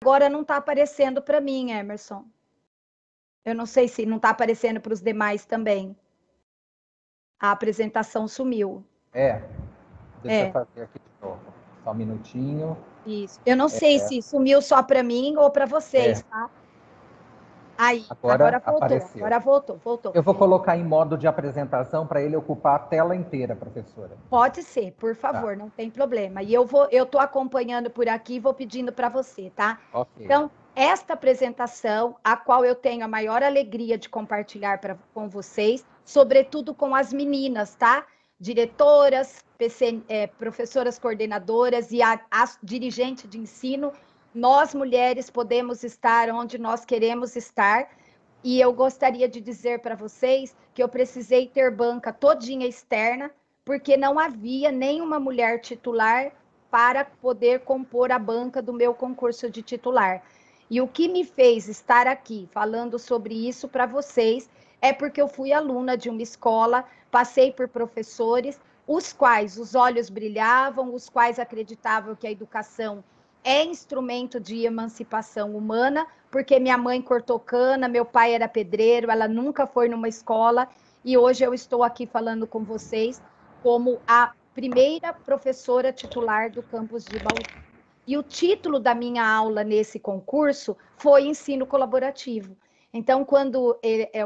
agora não está aparecendo para mim, Emerson. Eu não sei se não está aparecendo para os demais também. A apresentação sumiu. Deixa eu fazer aqui de novo. Só um minutinho. Isso. Eu não sei se sumiu só para mim ou para vocês, tá? Aí, agora voltou. Apareceu. Agora voltou. Eu vou colocar em modo de apresentação para ele ocupar a tela inteira, professora. Pode ser, por favor, não tem problema. E eu estou acompanhando por aqui e vou pedindo para você, tá? Okay. Então, esta apresentação, a qual eu tenho a maior alegria de compartilhar com vocês, sobretudo com as meninas, tá? Diretoras, professoras coordenadoras e as dirigentes de ensino, nós mulheres podemos estar onde nós queremos estar. E eu gostaria de dizer para vocês que eu precisei ter banca todinha externa, porque não havia nenhuma mulher titular para poder compor a banca do meu concurso de titular. E o que me fez estar aqui falando sobre isso para vocês é porque eu fui aluna de uma escola, passei por professores, os quais os olhos brilhavam, os quais acreditavam que a educação é instrumento de emancipação humana, porque minha mãe cortou cana, meu pai era pedreiro, ela nunca foi numa escola, e hoje eu estou aqui falando com vocês como a primeira professora titular do campus de Bauru. E o título da minha aula nesse concurso foi Ensino Colaborativo. Então, quando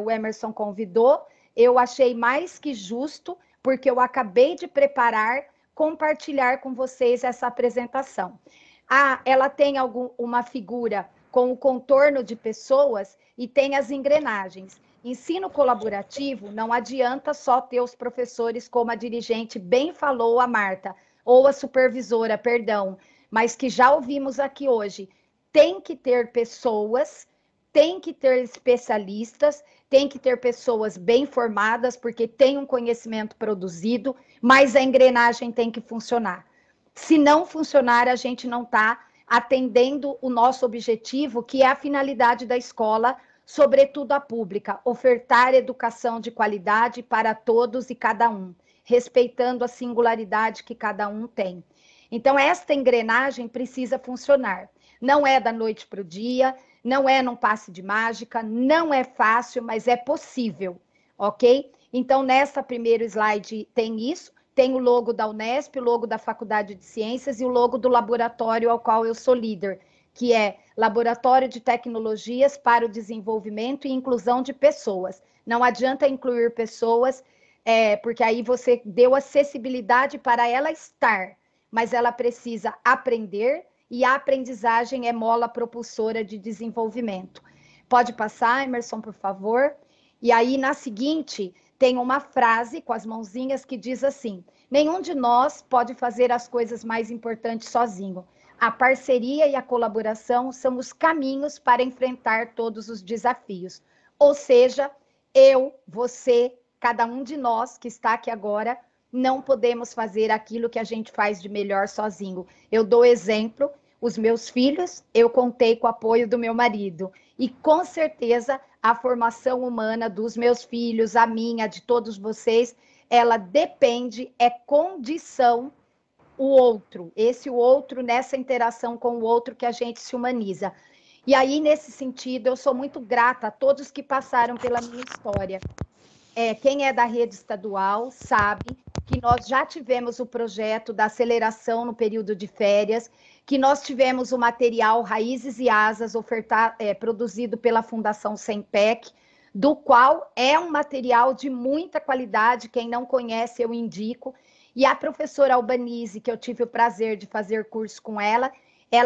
o Emerson convidou, eu achei mais que justo, porque eu acabei de preparar, compartilhar com vocês essa apresentação. Ela tem uma figura com o contorno de pessoas e tem as engrenagens. Ensino colaborativo não adianta só ter os professores, como a dirigente bem falou, a Marta, ou a supervisora, perdão, mas que já ouvimos aqui hoje. Tem que ter pessoas, tem que ter especialistas, tem que ter pessoas bem formadas, porque tem um conhecimento produzido, mas a engrenagem tem que funcionar. Se não funcionar, a gente não está atendendo o nosso objetivo, que é a finalidade da escola, sobretudo a pública, ofertar educação de qualidade para todos e cada um, respeitando a singularidade que cada um tem. Então, esta engrenagem precisa funcionar. Não é da noite para o dia, não é num passe de mágica, não é fácil, mas é possível, ok? Então, nessa primeiro slide tem isso. Tem o logo da Unesp, o logo da Faculdade de Ciências e o logo do laboratório ao qual eu sou líder, que é Laboratório de Tecnologias para o Desenvolvimento e Inclusão de Pessoas. Não adianta incluir pessoas, porque aí você deu acessibilidade para ela estar, mas ela precisa aprender e a aprendizagem é mola propulsora de desenvolvimento. Pode passar, Emerson, por favor? E aí, na seguinte, tem uma frase com as mãozinhas que diz assim: nenhum de nós pode fazer as coisas mais importantes sozinho. A parceria e a colaboração são os caminhos para enfrentar todos os desafios. Ou seja, eu, você, cada um de nós que está aqui agora, não podemos fazer aquilo que a gente faz de melhor sozinho. Eu dou exemplo, os meus filhos, eu contei com o apoio do meu marido. E com certeza a formação humana dos meus filhos, a minha, de todos vocês, ela depende, é condição o outro, o outro nessa interação com o outro que a gente se humaniza. E aí, nesse sentido, eu sou muito grata a todos que passaram pela minha história. Quem é da rede estadual sabe que nós já tivemos o projeto da aceleração no período de férias, que nós tivemos o material Raízes e Asas produzido pela Fundação Sempec, do qual é um material de muita qualidade, quem não conhece eu indico, e a professora Albanise, que eu tive o prazer de fazer curso com ela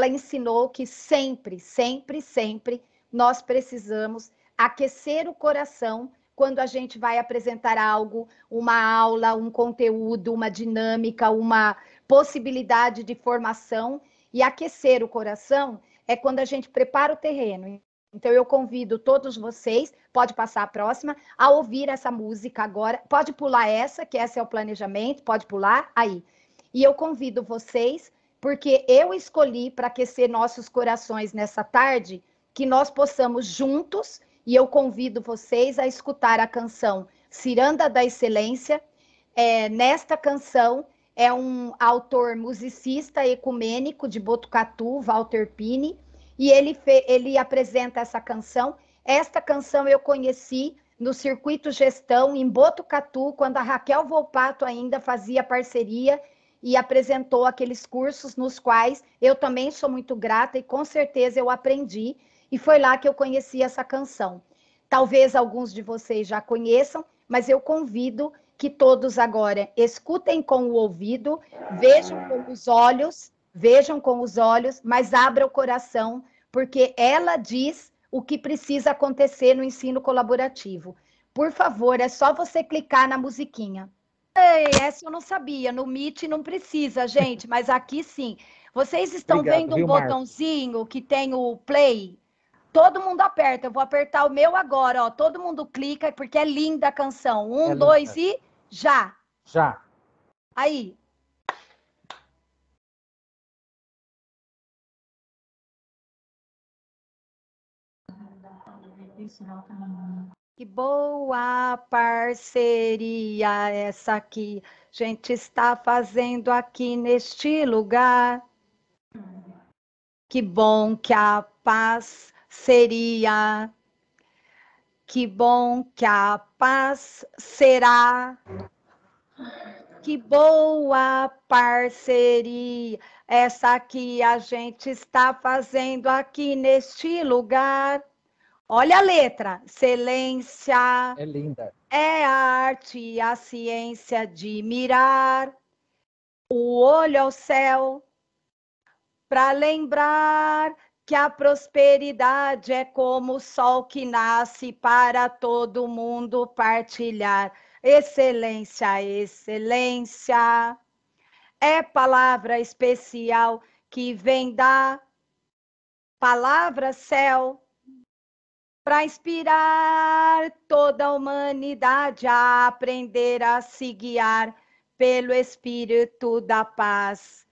ensinou que sempre, sempre, sempre nós precisamos aquecer o coração quando a gente vai apresentar algo, uma aula, um conteúdo, uma dinâmica, uma possibilidade de formação. E aquecer o coração é quando a gente prepara o terreno. Então, eu convido todos vocês, pode passar a próxima, a ouvir essa música agora. Pode pular essa, que esse é o planejamento, pode pular aí. E eu convido vocês, porque eu escolhi para aquecer nossos corações nessa tarde, que nós possamos juntos, e eu convido vocês a escutar a canção Ciranda da Excelência. Nesta canção, é um autor musicista ecumênico de Botucatu, Walter Pini, e ele apresenta essa canção. Esta canção eu conheci no Circuito Gestão, em Botucatu, quando a Raquel Volpato ainda fazia parceria e apresentou aqueles cursos nos quais eu também sou muito grata e com certeza eu aprendi, e foi lá que eu conheci essa canção. Talvez alguns de vocês já conheçam, mas eu convido que todos agora escutem com o ouvido, vejam com os olhos, mas abra o coração, porque ela diz o que precisa acontecer no ensino colaborativo. Por favor, é só você clicar na musiquinha. Ei, essa eu não sabia, no Meet não precisa, gente, mas aqui sim. Vocês estão Obrigado, vendo um viu, Marcos? botãozinho que tem o play? Todo mundo aperta, eu vou apertar o meu agora, ó. Todo mundo clica, porque é linda a canção. É Um, dois linda. e já. Já. Aí. Que boa parceria essa aqui, gente está fazendo aqui neste lugar. Que bom que a paz seria. Que bom que a paz será. Que boa parceria essa que a gente está fazendo aqui neste lugar. Olha a letra. Excelência É linda. é a arte e a ciência de mirar o olho ao céu para lembrar que a prosperidade é como o sol que nasce para todo mundo partilhar. Excelência, excelência é palavra especial que vem da palavra céu para inspirar toda a humanidade a aprender a se guiar pelo Espírito da Paz.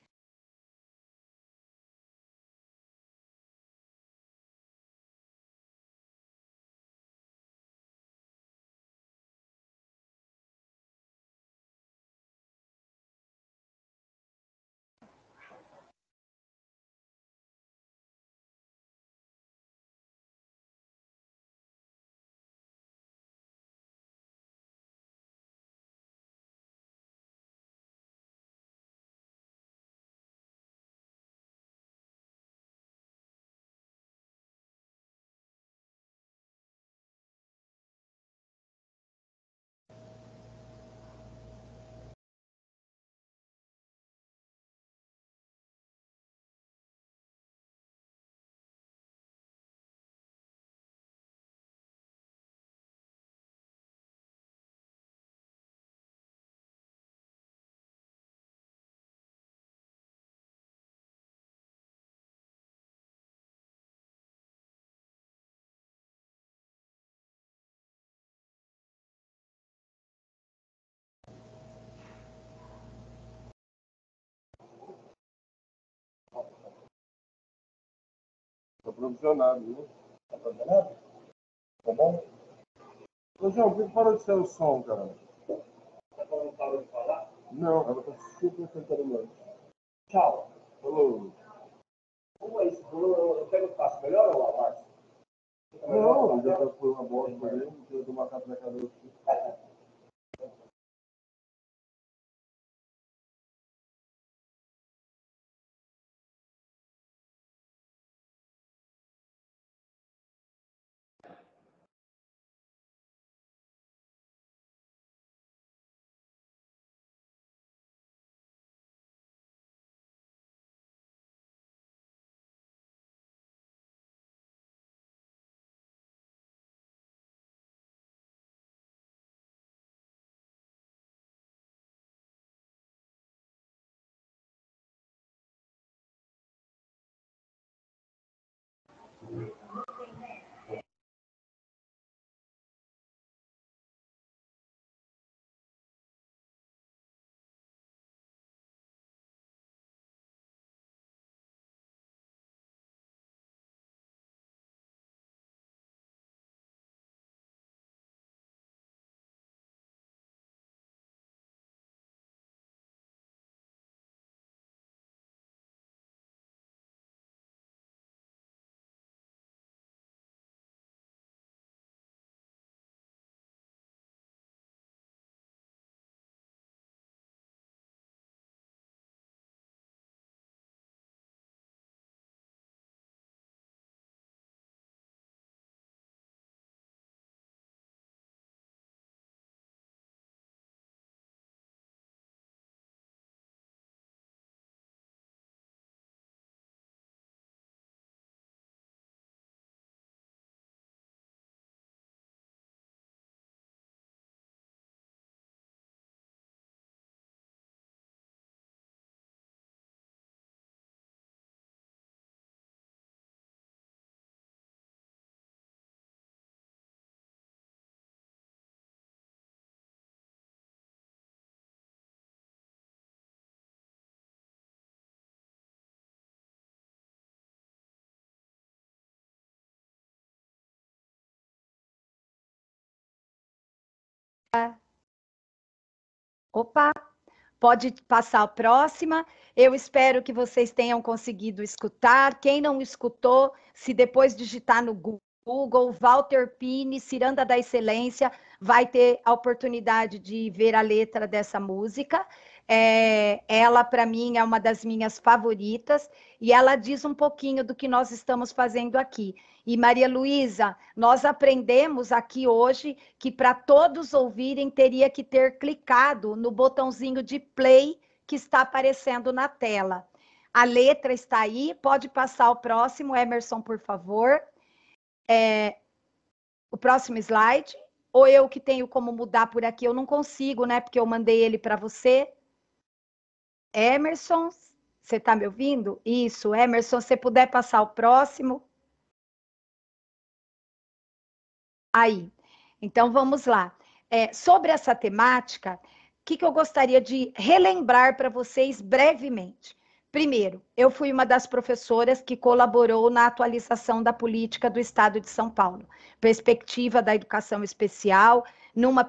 Tô provisionado, viu? Tá provisionado? Tá bom? Ô, João, por que parou de ser o som, cara? Ela não parou de falar? Não, ela tá super cantarolando. Tchau. Falou. Como é isso? Eu pego o passo melhor ou abaixo? Não, já foi uma bola por ele, não teve uma capa na cabeça. Opa, pode passar a próxima. Eu espero que vocês tenham conseguido escutar. Quem não escutou, se depois digitar no Google, Walter Pini, Ciranda da Excelência, vai ter a oportunidade de ver a letra dessa música. Ela, para mim, é uma das minhas favoritas, e ela diz um pouquinho do que nós estamos fazendo aqui. E, Maria Luísa, nós aprendemos aqui hoje que para todos ouvirem, teria que ter clicado no botãozinho de play que está aparecendo na tela. A letra está aí, pode passar o próximo, Emerson, por favor. O próximo slide, ou eu que tenho como mudar por aqui, eu não consigo, né? Porque eu mandei ele para você. Emerson, você está me ouvindo? Isso, Emerson, se puder passar o próximo. Aí, então vamos lá. Sobre essa temática, o que eu gostaria de relembrar para vocês brevemente? Primeiro, eu fui uma das professoras que colaborou na atualização da política do Estado de São Paulo, perspectiva da educação especial, numa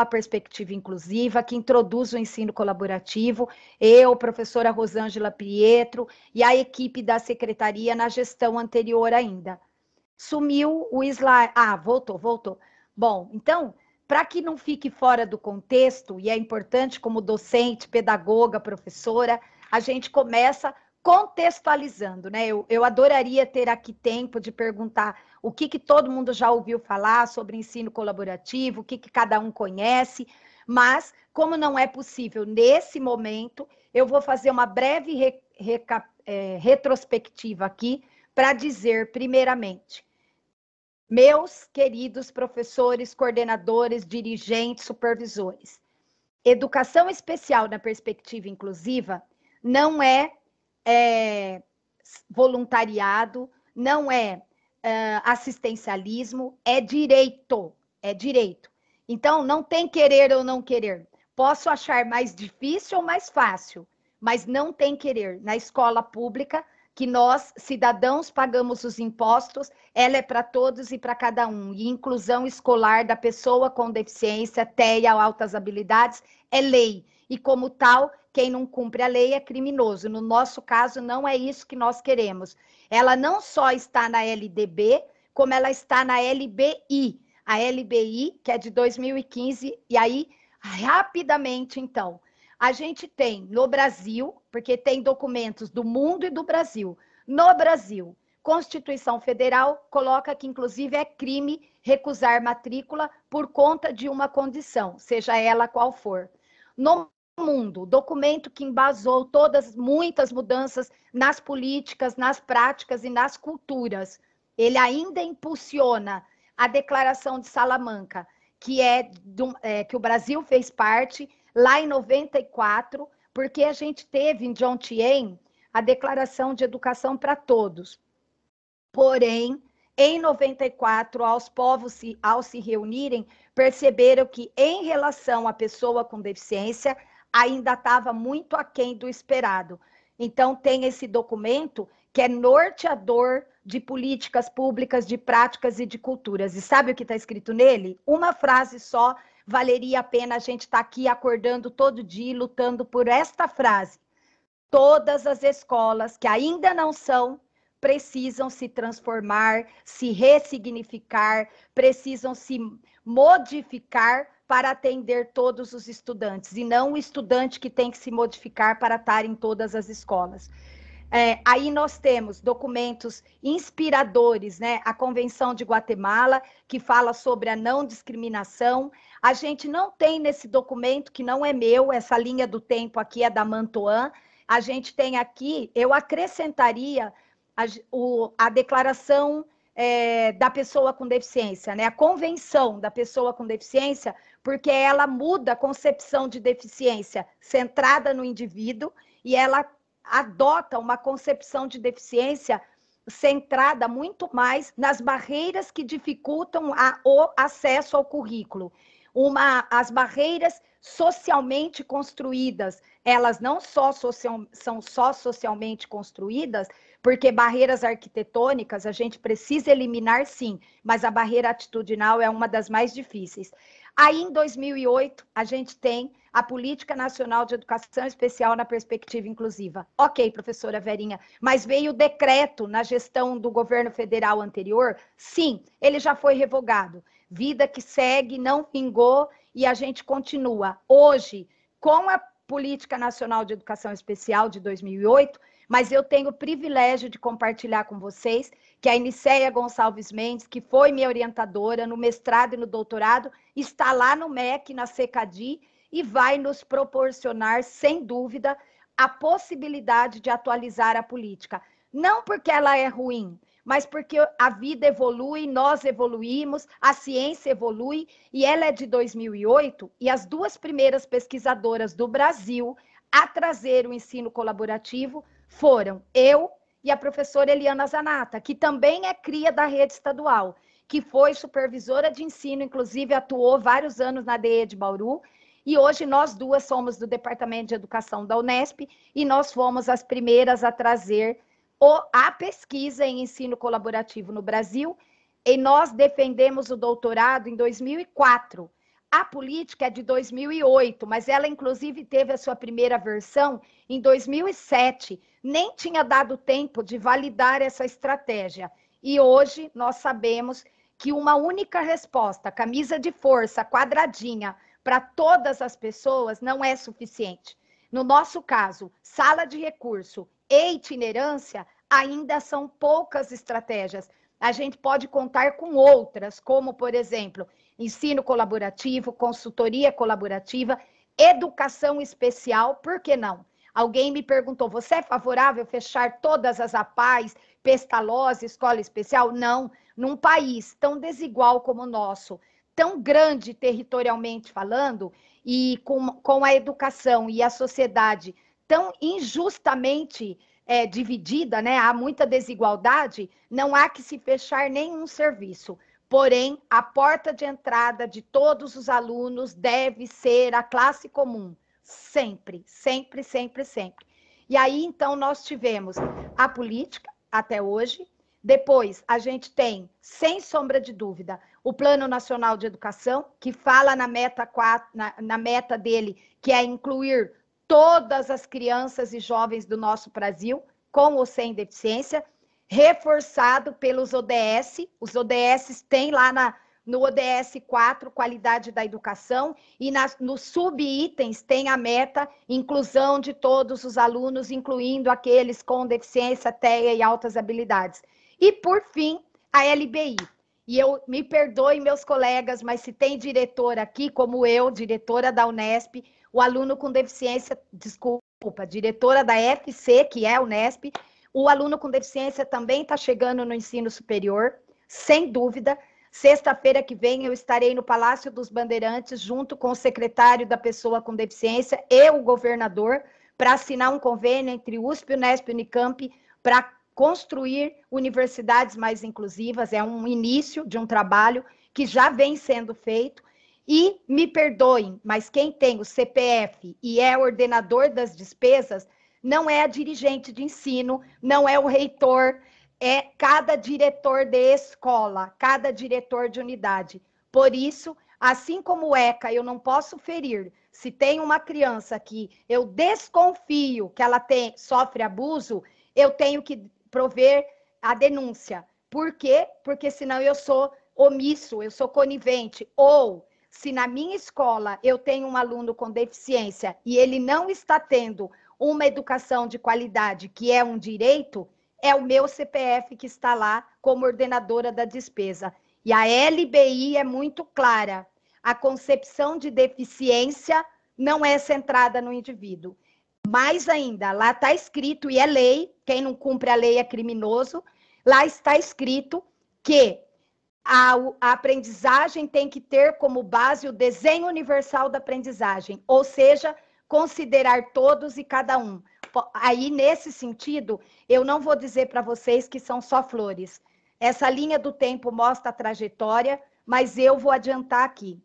perspectiva inclusiva, que introduz o ensino colaborativo, eu, professora Rosângela Pietro, e a equipe da secretaria na gestão anterior ainda. Sumiu o slide. Ah, voltou. Bom, então, para que não fique fora do contexto, e é importante como docente, pedagoga, professora, a gente começa contextualizando, né? Eu adoraria ter aqui tempo de perguntar o que todo mundo já ouviu falar sobre ensino colaborativo, o que cada um conhece, mas como não é possível nesse momento, eu vou fazer uma breve retrospectiva aqui para dizer, primeiramente, meus queridos professores, coordenadores, dirigentes, supervisores, educação especial na perspectiva inclusiva não é voluntariado, não é assistencialismo, é direito, Então, não tem querer ou não querer. Posso achar mais difícil ou mais fácil, mas não tem querer. Na escola pública, que nós, cidadãos, pagamos os impostos, ela é para todos e para cada um. E inclusão escolar da pessoa com deficiência, TEA, altas habilidades, é lei. E como tal, quem não cumpre a lei é criminoso. No nosso caso, não é isso que nós queremos. Ela não só está na LDB, como ela está na LBI. A LBI, que é de 2015, e aí, rapidamente, então, a gente tem no Brasil, porque tem documentos do mundo e do Brasil. No Brasil, Constituição Federal coloca que, inclusive, é crime recusar matrícula por conta de uma condição, seja ela qual for. No mundo, documento que embasou muitas mudanças nas políticas, nas práticas e nas culturas. Ele ainda impulsiona a Declaração de Salamanca, que que o Brasil fez parte, lá em 94, porque a gente teve em Jomtien a Declaração de Educação para Todos. Porém, em 94, aos povos, ao se reunirem, perceberam que, em relação à pessoa com deficiência, ainda estava muito aquém do esperado. Então, tem esse documento que é norteador de políticas públicas, de práticas e de culturas. E sabe o que está escrito nele? Uma frase só valeria a pena a gente estar aqui acordando todo dia e lutando por esta frase. Todas as escolas que ainda não são, precisam se transformar, se ressignificar, precisam se modificar para atender todos os estudantes, e não o estudante que tem que se modificar para estar em todas as escolas. Aí nós temos documentos inspiradores, né? A Convenção de Guatemala, que fala sobre a não discriminação. A gente não tem nesse documento, que não é meu, essa linha do tempo aqui é da Mantoan. A gente tem aqui, eu acrescentaria a declaração da pessoa com deficiência, né? A Convenção da Pessoa com Deficiência, porque ela muda a concepção de deficiência centrada no indivíduo e ela adota uma concepção de deficiência centrada muito mais nas barreiras que dificultam o acesso ao currículo. As barreiras socialmente construídas, elas não são só socialmente construídas, porque barreiras arquitetônicas a gente precisa eliminar, sim, mas a barreira atitudinal é uma das mais difíceis. Aí, em 2008, a gente tem a Política Nacional de Educação Especial na Perspectiva Inclusiva. Ok, professora Verinha, mas veio o decreto na gestão do governo federal anterior? Sim, ele já foi revogado. Vida que segue, não vingou e a gente continua. Hoje, com a Política Nacional de Educação Especial de 2008, mas eu tenho o privilégio de compartilhar com vocês que a Nicéia Gonçalves Mendes, que foi minha orientadora no mestrado e no doutorado, está lá no MEC, na CECADI, e vai nos proporcionar, sem dúvida, a possibilidade de atualizar a política. Não porque ela é ruim, mas porque a vida evolui, nós evoluímos, a ciência evolui, e ela é de 2008, e as duas primeiras pesquisadoras do Brasil a trazer o ensino colaborativo foram eu e a professora Eliana Zanata, que também é cria da rede estadual, que foi supervisora de ensino, inclusive atuou vários anos na DE de Bauru, e hoje nós duas somos do Departamento de Educação da Unesp, e nós fomos as primeiras a trazer a pesquisa em ensino colaborativo no Brasil, e nós defendemos o doutorado em 2004. A política é de 2008, mas ela, inclusive, teve a sua primeira versão em 2007. Nem tinha dado tempo de validar essa estratégia. E hoje nós sabemos que uma única resposta, camisa de força, quadradinha, para todas as pessoas não é suficiente. No nosso caso, sala de recurso e itinerância ainda são poucas estratégias. A gente pode contar com outras, como, por exemplo, ensino colaborativo, consultoria colaborativa, educação especial, por que não? Alguém me perguntou, você é favorável a fechar todas as APAES, Pestalozzi, escola especial? Não, num país tão desigual como o nosso, tão grande territorialmente falando, e com a educação e a sociedade tão injustamente dividida, né? Há muita desigualdade, não há que se fechar nenhum serviço. Porém, a porta de entrada de todos os alunos deve ser a classe comum. Sempre, sempre, sempre, sempre. E aí, então, nós tivemos a política até hoje. Depois, a gente tem, sem sombra de dúvida, o Plano Nacional de Educação, que fala na meta 4, na meta dele, que é incluir todas as crianças e jovens do nosso Brasil, com ou sem deficiência, reforçado pelos ODS. Os ODS têm lá no ODS 4, qualidade da educação, e nos sub-itens tem a meta, inclusão de todos os alunos, incluindo aqueles com deficiência, TEA e altas habilidades. E, por fim, a LBI. E eu me perdoe, meus colegas, mas se tem diretor aqui, como eu, diretora da Unesp, o aluno com deficiência, desculpa, diretora da FC, que é a Unesp, o aluno com deficiência também está chegando no ensino superior, sem dúvida. Sexta-feira que vem eu estarei no Palácio dos Bandeirantes, junto com o secretário da pessoa com deficiência e o governador, para assinar um convênio entre USP, Unesp e Unicamp, para construir universidades mais inclusivas. É um início de um trabalho que já vem sendo feito. E, me perdoem, mas quem tem o CPF e é ordenador das despesas não é a dirigente de ensino, não é o reitor, é cada diretor de escola, cada diretor de unidade. Por isso, assim como o ECA, eu não posso ferir. Se tem uma criança que eu desconfio que ela sofre abuso, eu tenho que prover a denúncia. Por quê? Porque senão eu sou omisso, eu sou conivente. Ou, se na minha escola eu tenho um aluno com deficiência e ele não está tendo uma educação de qualidade, que é um direito, é o meu CPF que está lá como ordenadora da despesa. E a LBI é muito clara. A concepção de deficiência não é centrada no indivíduo. Mais ainda, lá está escrito, e é lei, quem não cumpre a lei é criminoso, lá está escrito que a aprendizagem tem que ter como base o desenho universal da aprendizagem, ou seja, considerar todos e cada um. Aí, nesse sentido, eu não vou dizer para vocês que são só flores. Essa linha do tempo mostra a trajetória, mas eu vou adiantar aqui.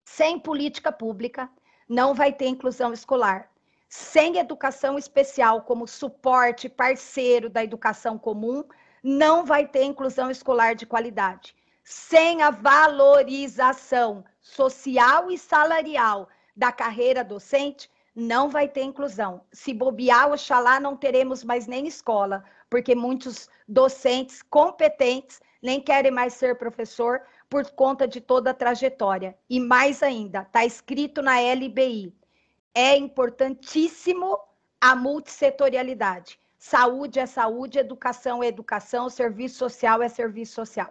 Sem política pública, não vai ter inclusão escolar. Sem educação especial como suporte, parceiro da educação comum, não vai ter inclusão escolar de qualidade. Sem a valorização social e salarial da carreira docente, não vai ter inclusão. Se bobear, oxalá, não teremos mais nem escola, porque muitos docentes competentes nem querem mais ser professor por conta de toda a trajetória. E mais ainda, está escrito na LBI, é importantíssimo a multissetorialidade. Saúde é saúde, educação é educação, serviço social é serviço social.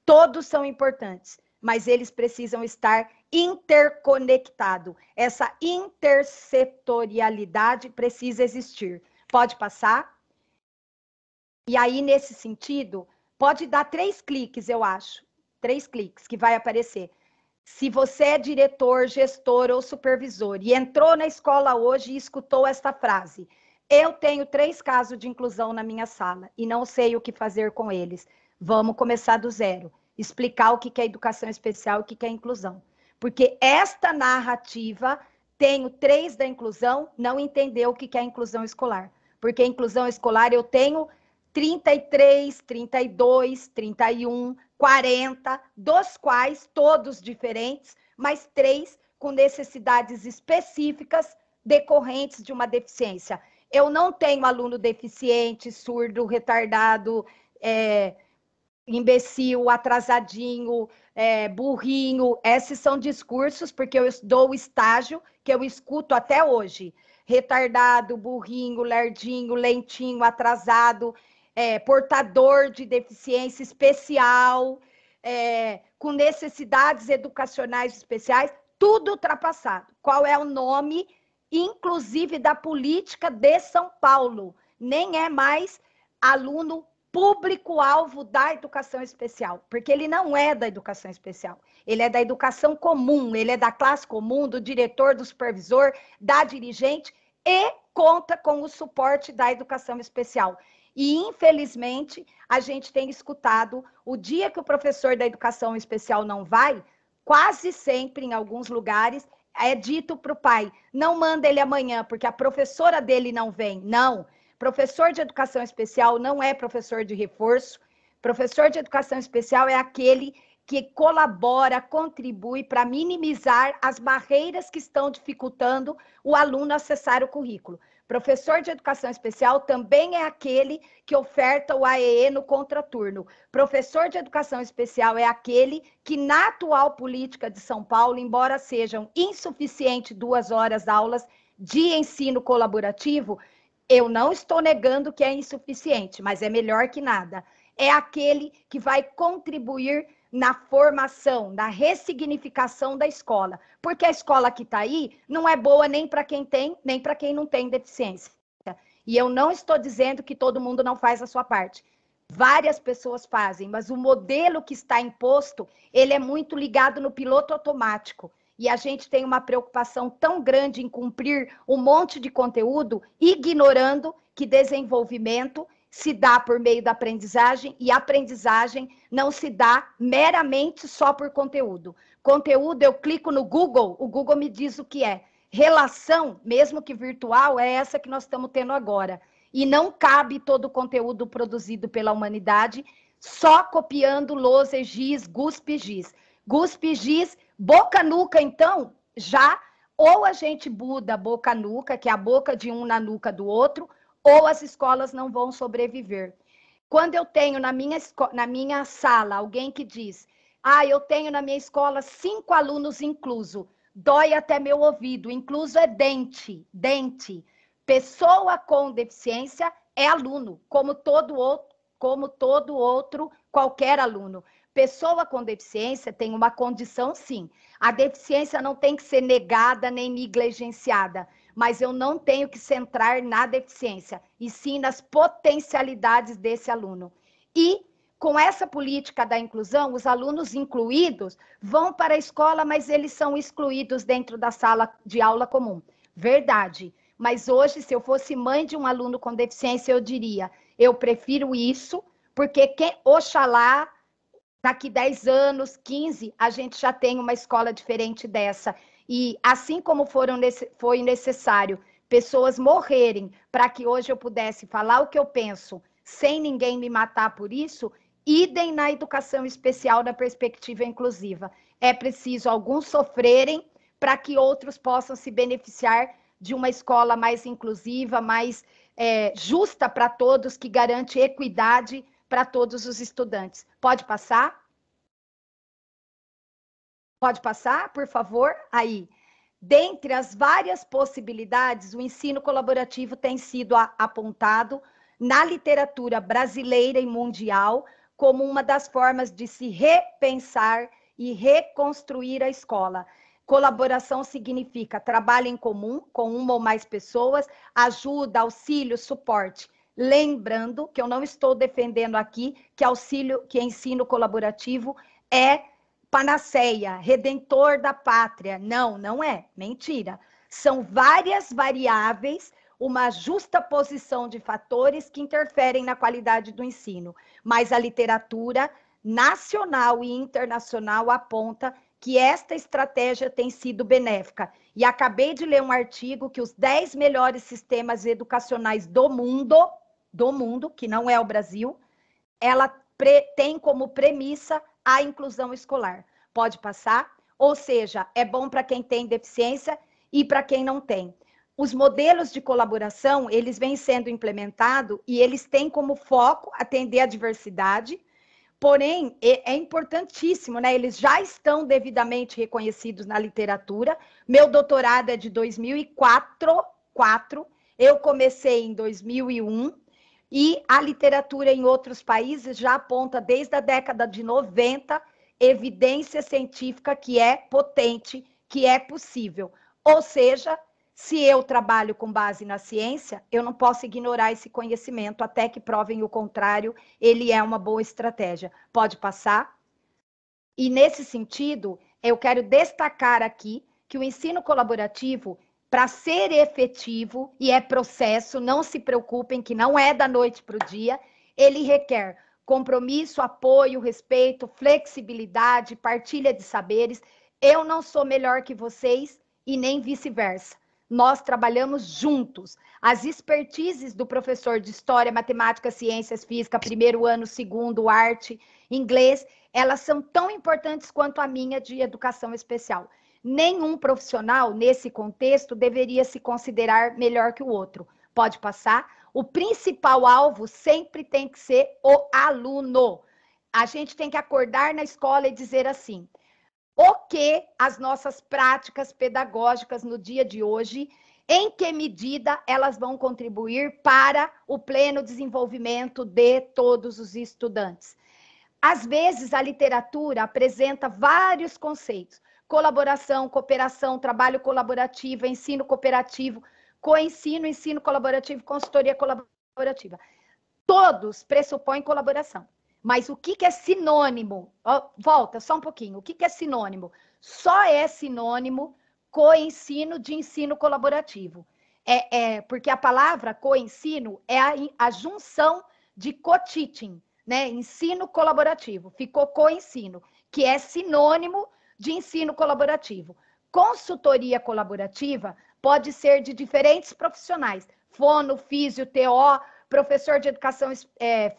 Todos são importantes, mas eles precisam estar interconectados. Essa intersetorialidade precisa existir. Pode passar? E aí, nesse sentido, pode dar 3 cliques, eu acho. 3 cliques que vai aparecer. Se você é diretor, gestor ou supervisor e entrou na escola hoje e escutou esta frase: eu tenho 3 casos de inclusão na minha sala e não sei o que fazer com eles. Vamos começar do zero. Explicar o que é educação especial e o que é inclusão. Porque esta narrativa, tenho 3 da inclusão, não entendeu o que é inclusão escolar. Porque inclusão escolar eu tenho 33, 32, 31, 40, dos quais todos diferentes, mas 3 com necessidades específicas decorrentes de uma deficiência. Eu não tenho aluno deficiente, surdo, retardado, imbecil, atrasadinho, burrinho. Esses são discursos, porque eu dou o estágio que eu escuto até hoje. Retardado, burrinho, lerdinho, lentinho, atrasado, portador de deficiência especial, com necessidades educacionais especiais, tudo ultrapassado. Qual é o nome, inclusive, da política de São Paulo? Nem é mais aluno público-alvo da educação especial, porque ele não é da educação especial, ele é da educação comum, ele é da classe comum, do diretor, do supervisor, da dirigente, e conta com o suporte da educação especial. E, infelizmente, a gente tem escutado, o dia que o professor da educação especial não vai, quase sempre, em alguns lugares, é dito para o pai: não manda ele amanhã, porque a professora dele não vem. Não. Professor de educação especial não é professor de reforço. Professor de educação especial é aquele que colabora, contribui para minimizar as barreiras que estão dificultando o aluno acessar o currículo. Professor de educação especial também é aquele que oferta o AEE no contraturno. Professor de educação especial é aquele que, na atual política de São Paulo, embora sejam insuficientes 2 horas aulas de ensino colaborativo, eu não estou negando que é insuficiente, mas é melhor que nada. É aquele que vai contribuir na formação, na ressignificação da escola. Porque a escola que está aí não é boa nem para quem tem, nem para quem não tem deficiência. E eu não estou dizendo que todo mundo não faz a sua parte. Várias pessoas fazem, mas o modelo que está imposto, ele é muito ligado no piloto automático. E a gente tem uma preocupação tão grande em cumprir um monte de conteúdo, ignorando que desenvolvimento se dá por meio da aprendizagem, e a aprendizagem não se dá meramente só por conteúdo. Conteúdo, eu clico no Google, o Google me diz o que é. Relação, mesmo que virtual, é essa que nós estamos tendo agora. E não cabe todo o conteúdo produzido pela humanidade só copiando lousa, giz, guspe, giz. Guspe, giz, boca nuca, então, já ou a gente muda boca nuca, que é a boca de um na nuca do outro, ou as escolas não vão sobreviver. Quando eu tenho na minha sala alguém que diz: eu tenho na minha escola 5 alunos incluso, dói até meu ouvido, incluso é dente. Pessoa com deficiência é aluno, como todo outro, qualquer aluno. Pessoa com deficiência tem uma condição, sim. A deficiência não tem que ser negada nem negligenciada, mas eu não tenho que centrar na deficiência, e sim nas potencialidades desse aluno. E, com essa política da inclusão, os alunos incluídos vão para a escola, mas eles são excluídos dentro da sala de aula comum. Verdade. Mas hoje, se eu fosse mãe de um aluno com deficiência, eu diria: eu prefiro isso, porque oxalá, daqui 10 anos, 15, a gente já tem uma escola diferente dessa. E assim como foi necessário pessoas morrerem para que hoje eu pudesse falar o que eu penso, sem ninguém me matar por isso, Idem na educação especial, na perspectiva inclusiva. É preciso alguns sofrerem para que outros possam se beneficiar de uma escola mais inclusiva, mais justa para todos, que garante equidade para todos os estudantes. Pode passar? Pode passar, por favor? Aí. Dentre as várias possibilidades, o ensino colaborativo tem sido apontado na literatura brasileira e mundial como uma das formas de se repensar e reconstruir a escola. Colaboração significa trabalho em comum com uma ou mais pessoas, ajuda, auxílio, suporte. Lembrando que eu não estou defendendo aqui que ensino colaborativo é panaceia, redentor da pátria. Não, não é. Mentira. São várias variáveis, uma justa posição de fatores que interferem na qualidade do ensino. Mas a literatura nacional e internacional aponta que esta estratégia tem sido benéfica. E acabei de ler um artigo que os 10 melhores sistemas educacionais do mundo, que não é o Brasil, ela tem como premissa a inclusão escolar. Pode passar? Ou seja, é bom para quem tem deficiência e para quem não tem. Os modelos de colaboração, eles vêm sendo implementados e eles têm como foco atender a diversidade, porém, é importantíssimo, né? Eles já estão devidamente reconhecidos na literatura. Meu doutorado é de 2004, eu comecei em 2001, e a literatura em outros países já aponta, desde a década de 90, evidência científica que é potente, que é possível. Ou seja, se eu trabalho com base na ciência, eu não posso ignorar esse conhecimento até que provem o contrário, ele é uma boa estratégia. Pode passar? E nesse sentido, eu quero destacar aqui que o ensino colaborativo, para ser efetivo, e é processo, não se preocupem que não é da noite para o dia, ele requer compromisso, apoio, respeito, flexibilidade, partilha de saberes. Eu não sou melhor que vocês e nem vice-versa. Nós trabalhamos juntos. As expertises do professor de História, Matemática, Ciências, Física, primeiro ano, segundo, arte, inglês, elas são tão importantes quanto a minha de educação especial. Nenhum profissional, nesse contexto, deveria se considerar melhor que o outro. Pode passar? O principal alvo sempre tem que ser o aluno. A gente tem que acordar na escola e dizer assim: o que as nossas práticas pedagógicas no dia de hoje, em que medida elas vão contribuir para o pleno desenvolvimento de todos os estudantes. Às vezes, a literatura apresenta vários conceitos: colaboração, cooperação, trabalho colaborativo, ensino cooperativo, coensino, ensino colaborativo, consultoria colaborativa. Todos pressupõem colaboração. Mas o que é sinônimo? Volta só um pouquinho. O que é sinônimo? Só é sinônimo coensino de ensino colaborativo. Porque a palavra coensino é a junção de co-teaching, né? Ensino colaborativo. Ficou coensino, que é sinônimo de ensino colaborativo. Consultoria colaborativa pode ser de diferentes profissionais: fono, físio, TO, professor de educação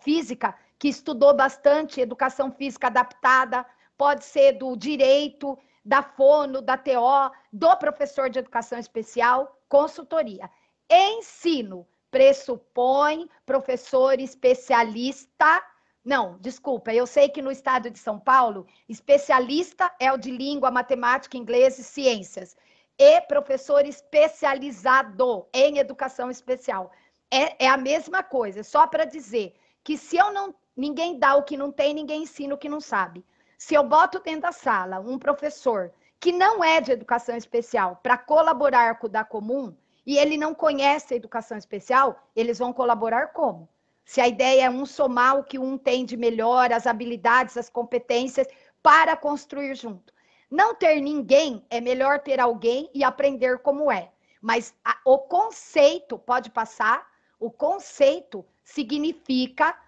física, que estudou bastante educação física adaptada, pode ser do direito, da fono, da TO, do professor de educação especial, consultoria. Ensino pressupõe professor especialista. Não, desculpa, eu sei que no estado de São Paulo, especialista é o de língua, matemática, inglês e ciências. E professor especializado em educação especial. É a mesma coisa, só para dizer que se eu não... Ninguém dá o que não tem, ninguém ensina o que não sabe. Se eu boto dentro da sala um professor que não é de educação especial para colaborar com o da comum, e ele não conhece a educação especial, eles vão colaborar como? Se a ideia é um somar o que um tem de melhor, as habilidades, as competências, para construir junto. Não ter ninguém é melhor ter alguém e aprender como é. Mas o conceito, pode passar, o conceito significa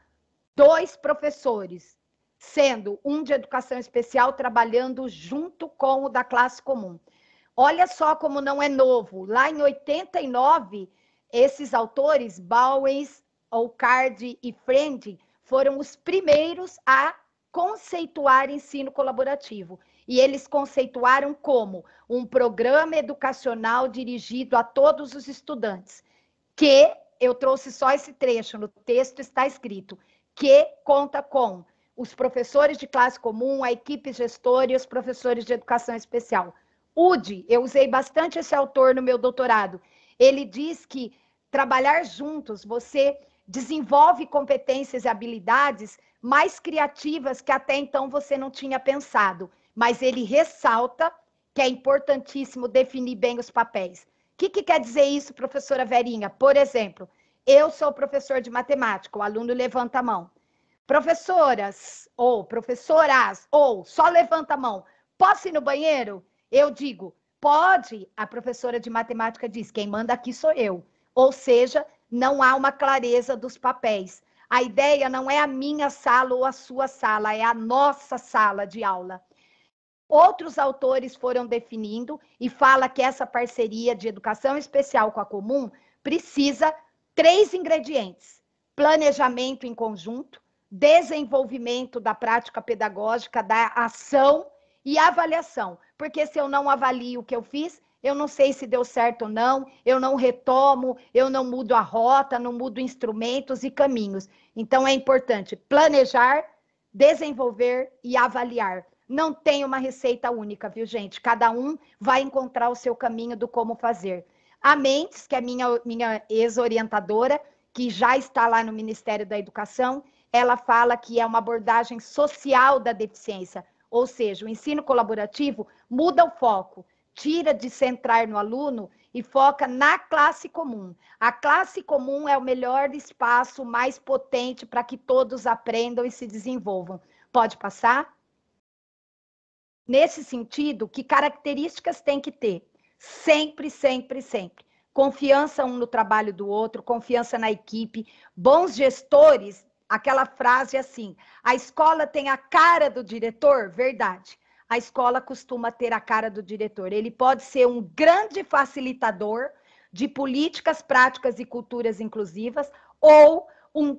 2 professores, sendo um de educação especial trabalhando junto com o da classe comum. Olha só como não é novo. Lá em 89, esses autores, Bowens, Olcard e Friend, foram os primeiros a conceituar ensino colaborativo. E eles conceituaram como um programa educacional dirigido a todos os estudantes, que eu trouxe só esse trecho, no texto está escrito, que conta com os professores de classe comum, a equipe gestora e os professores de educação especial. Ude, eu usei bastante esse autor no meu doutorado. Ele diz que trabalhar juntos, você desenvolve competências e habilidades mais criativas que até então você não tinha pensado. Mas ele ressalta que é importantíssimo definir bem os papéis. O que quer dizer isso, professora Verinha? Por exemplo, eu sou professor de matemática, o aluno levanta a mão. Professoras, ou professoras, ou só levanta a mão. Posso ir no banheiro? Eu digo, pode. A professora de matemática diz, quem manda aqui sou eu. Ou seja, não há uma clareza dos papéis. A ideia não é a minha sala ou a sua sala, é a nossa sala de aula. Outros autores foram definindo e fala que essa parceria de educação especial com a comum precisa 3 ingredientes: planejamento em conjunto, desenvolvimento da prática pedagógica, da ação e avaliação. Porque se eu não avalio o que eu fiz, eu não sei se deu certo ou não, eu não retomo, eu não mudo a rota, não mudo instrumentos e caminhos. Então, é importante planejar, desenvolver e avaliar. Não tem uma receita única, viu, gente? Cada um vai encontrar o seu caminho do como fazer. A Mendes, que é minha ex-orientadora, que já está lá no Ministério da Educação, ela fala que é uma abordagem social da deficiência, ou seja, o ensino colaborativo muda o foco, tira de centrar no aluno e foca na classe comum. A classe comum é o melhor espaço, mais potente para que todos aprendam e se desenvolvam. Pode passar? Nesse sentido, que características tem que ter? Sempre, sempre, sempre. Confiança um no trabalho do outro, confiança na equipe, bons gestores, aquela frase assim, a escola tem a cara do diretor? Verdade. A escola costuma ter a cara do diretor. Ele pode ser um grande facilitador de políticas, práticas e culturas inclusivas, ou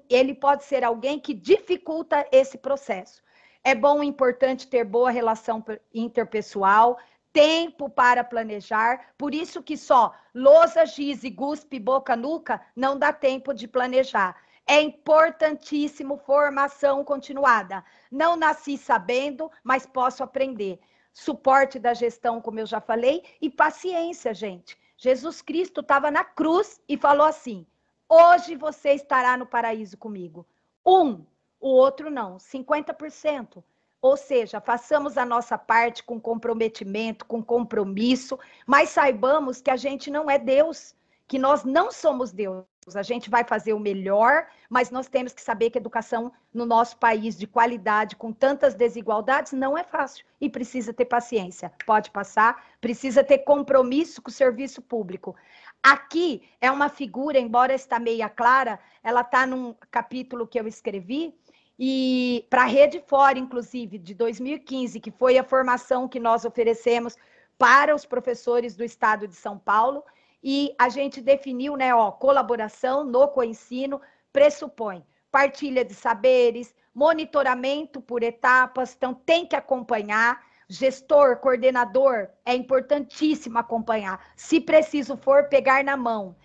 ele pode ser alguém que dificulta esse processo. É bom e importante ter boa relação interpessoal, tempo para planejar, por isso que só lousa, giz e guspe, boca, nuca, não dá tempo de planejar. É importantíssimo formação continuada. Não nasci sabendo, mas posso aprender. Suporte da gestão, como eu já falei, e paciência, gente. Jesus Cristo estava na cruz e falou assim, hoje você estará no paraíso comigo. O outro não, 50%. Ou seja, façamos a nossa parte com comprometimento, com compromisso, mas saibamos que a gente não é Deus, que nós não somos Deus. A gente vai fazer o melhor, mas nós temos que saber que a educação no nosso país de qualidade, com tantas desigualdades, não é fácil e precisa ter paciência. Pode passar, precisa ter compromisso com o serviço público. Aqui é uma figura, embora está meia clara, ela está num capítulo que eu escrevi, e para a Rede Fora, inclusive, de 2015, que foi a formação que nós oferecemos para os professores do estado de São Paulo, e a gente definiu, né, colaboração no coensino pressupõe partilha de saberes, monitoramento por etapas, então tem que acompanhar, gestor, coordenador, é importantíssimo acompanhar, se preciso for, pegar na mão.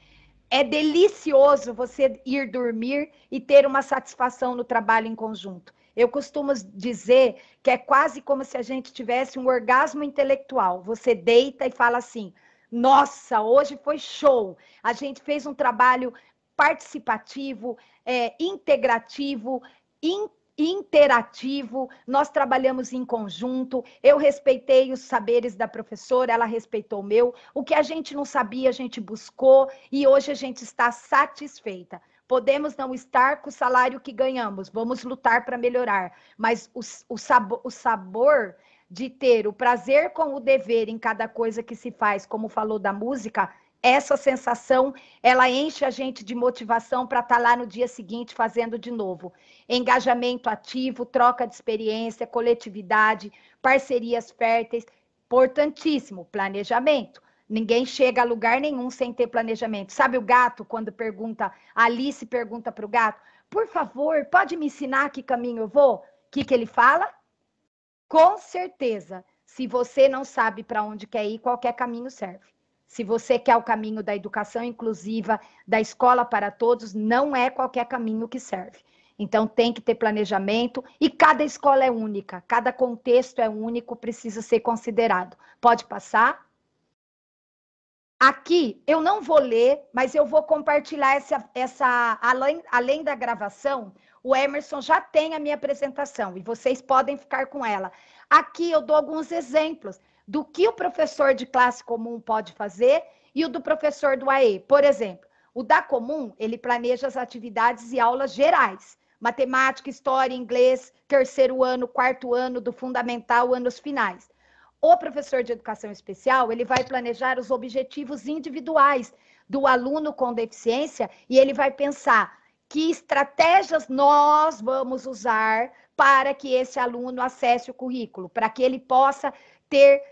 É delicioso você ir dormir e ter uma satisfação no trabalho em conjunto. Eu costumo dizer que é quase como se a gente tivesse um orgasmo intelectual. Você deita e fala assim, nossa, hoje foi show. A gente fez um trabalho participativo, integrativo, interativo, nós trabalhamos em conjunto, eu respeitei os saberes da professora, ela respeitou o meu, o que a gente não sabia, a gente buscou, e hoje a gente está satisfeita. Podemos não estar com o salário que ganhamos, vamos lutar para melhorar, mas o sabor de ter o prazer com o dever em cada coisa que se faz, como falou da música, essa sensação, ela enche a gente de motivação para estar lá no dia seguinte fazendo de novo. Engajamento ativo, troca de experiência, coletividade, parcerias férteis, importantíssimo, planejamento. Ninguém chega a lugar nenhum sem ter planejamento. Sabe o gato, quando pergunta, a Alice pergunta para o gato, por favor, pode me ensinar que caminho eu vou? O que ele fala? Com certeza, se você não sabe para onde quer ir, qualquer caminho serve. Se você quer o caminho da educação inclusiva, da escola para todos, não é qualquer caminho que serve. Então, tem que ter planejamento e cada escola é única, cada contexto é único, precisa ser considerado. Pode passar? Aqui, eu não vou ler, mas eu vou compartilhar além da gravação, o Emerson já tem a minha apresentação e vocês podem ficar com ela. Aqui eu dou alguns exemplos do que o professor de classe comum pode fazer e o do professor do AE. Por exemplo, o da comum, ele planeja as atividades e aulas gerais. Matemática, história, inglês, terceiro ano, quarto ano, do fundamental, anos finais. O professor de educação especial, ele vai planejar os objetivos individuais do aluno com deficiência e ele vai pensar que estratégias nós vamos usar para que esse aluno acesse o currículo, para que ele possa ter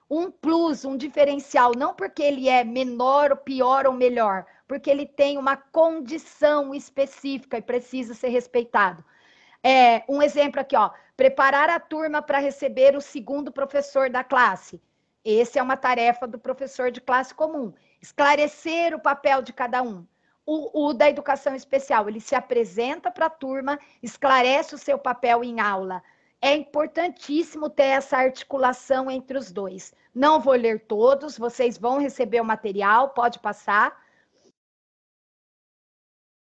um plus, um diferencial, não porque ele é menor, ou pior ou melhor, porque ele tem uma condição específica e precisa ser respeitado. Um exemplo aqui, ó, preparar a turma para receber o segundo professor da classe. Essa é uma tarefa do professor de classe comum. Esclarecer o papel de cada um. O da educação especial, ele se apresenta para a turma, esclarece o seu papel em aula. É importantíssimo ter essa articulação entre os dois. Não vou ler todos, vocês vão receber o material, pode passar.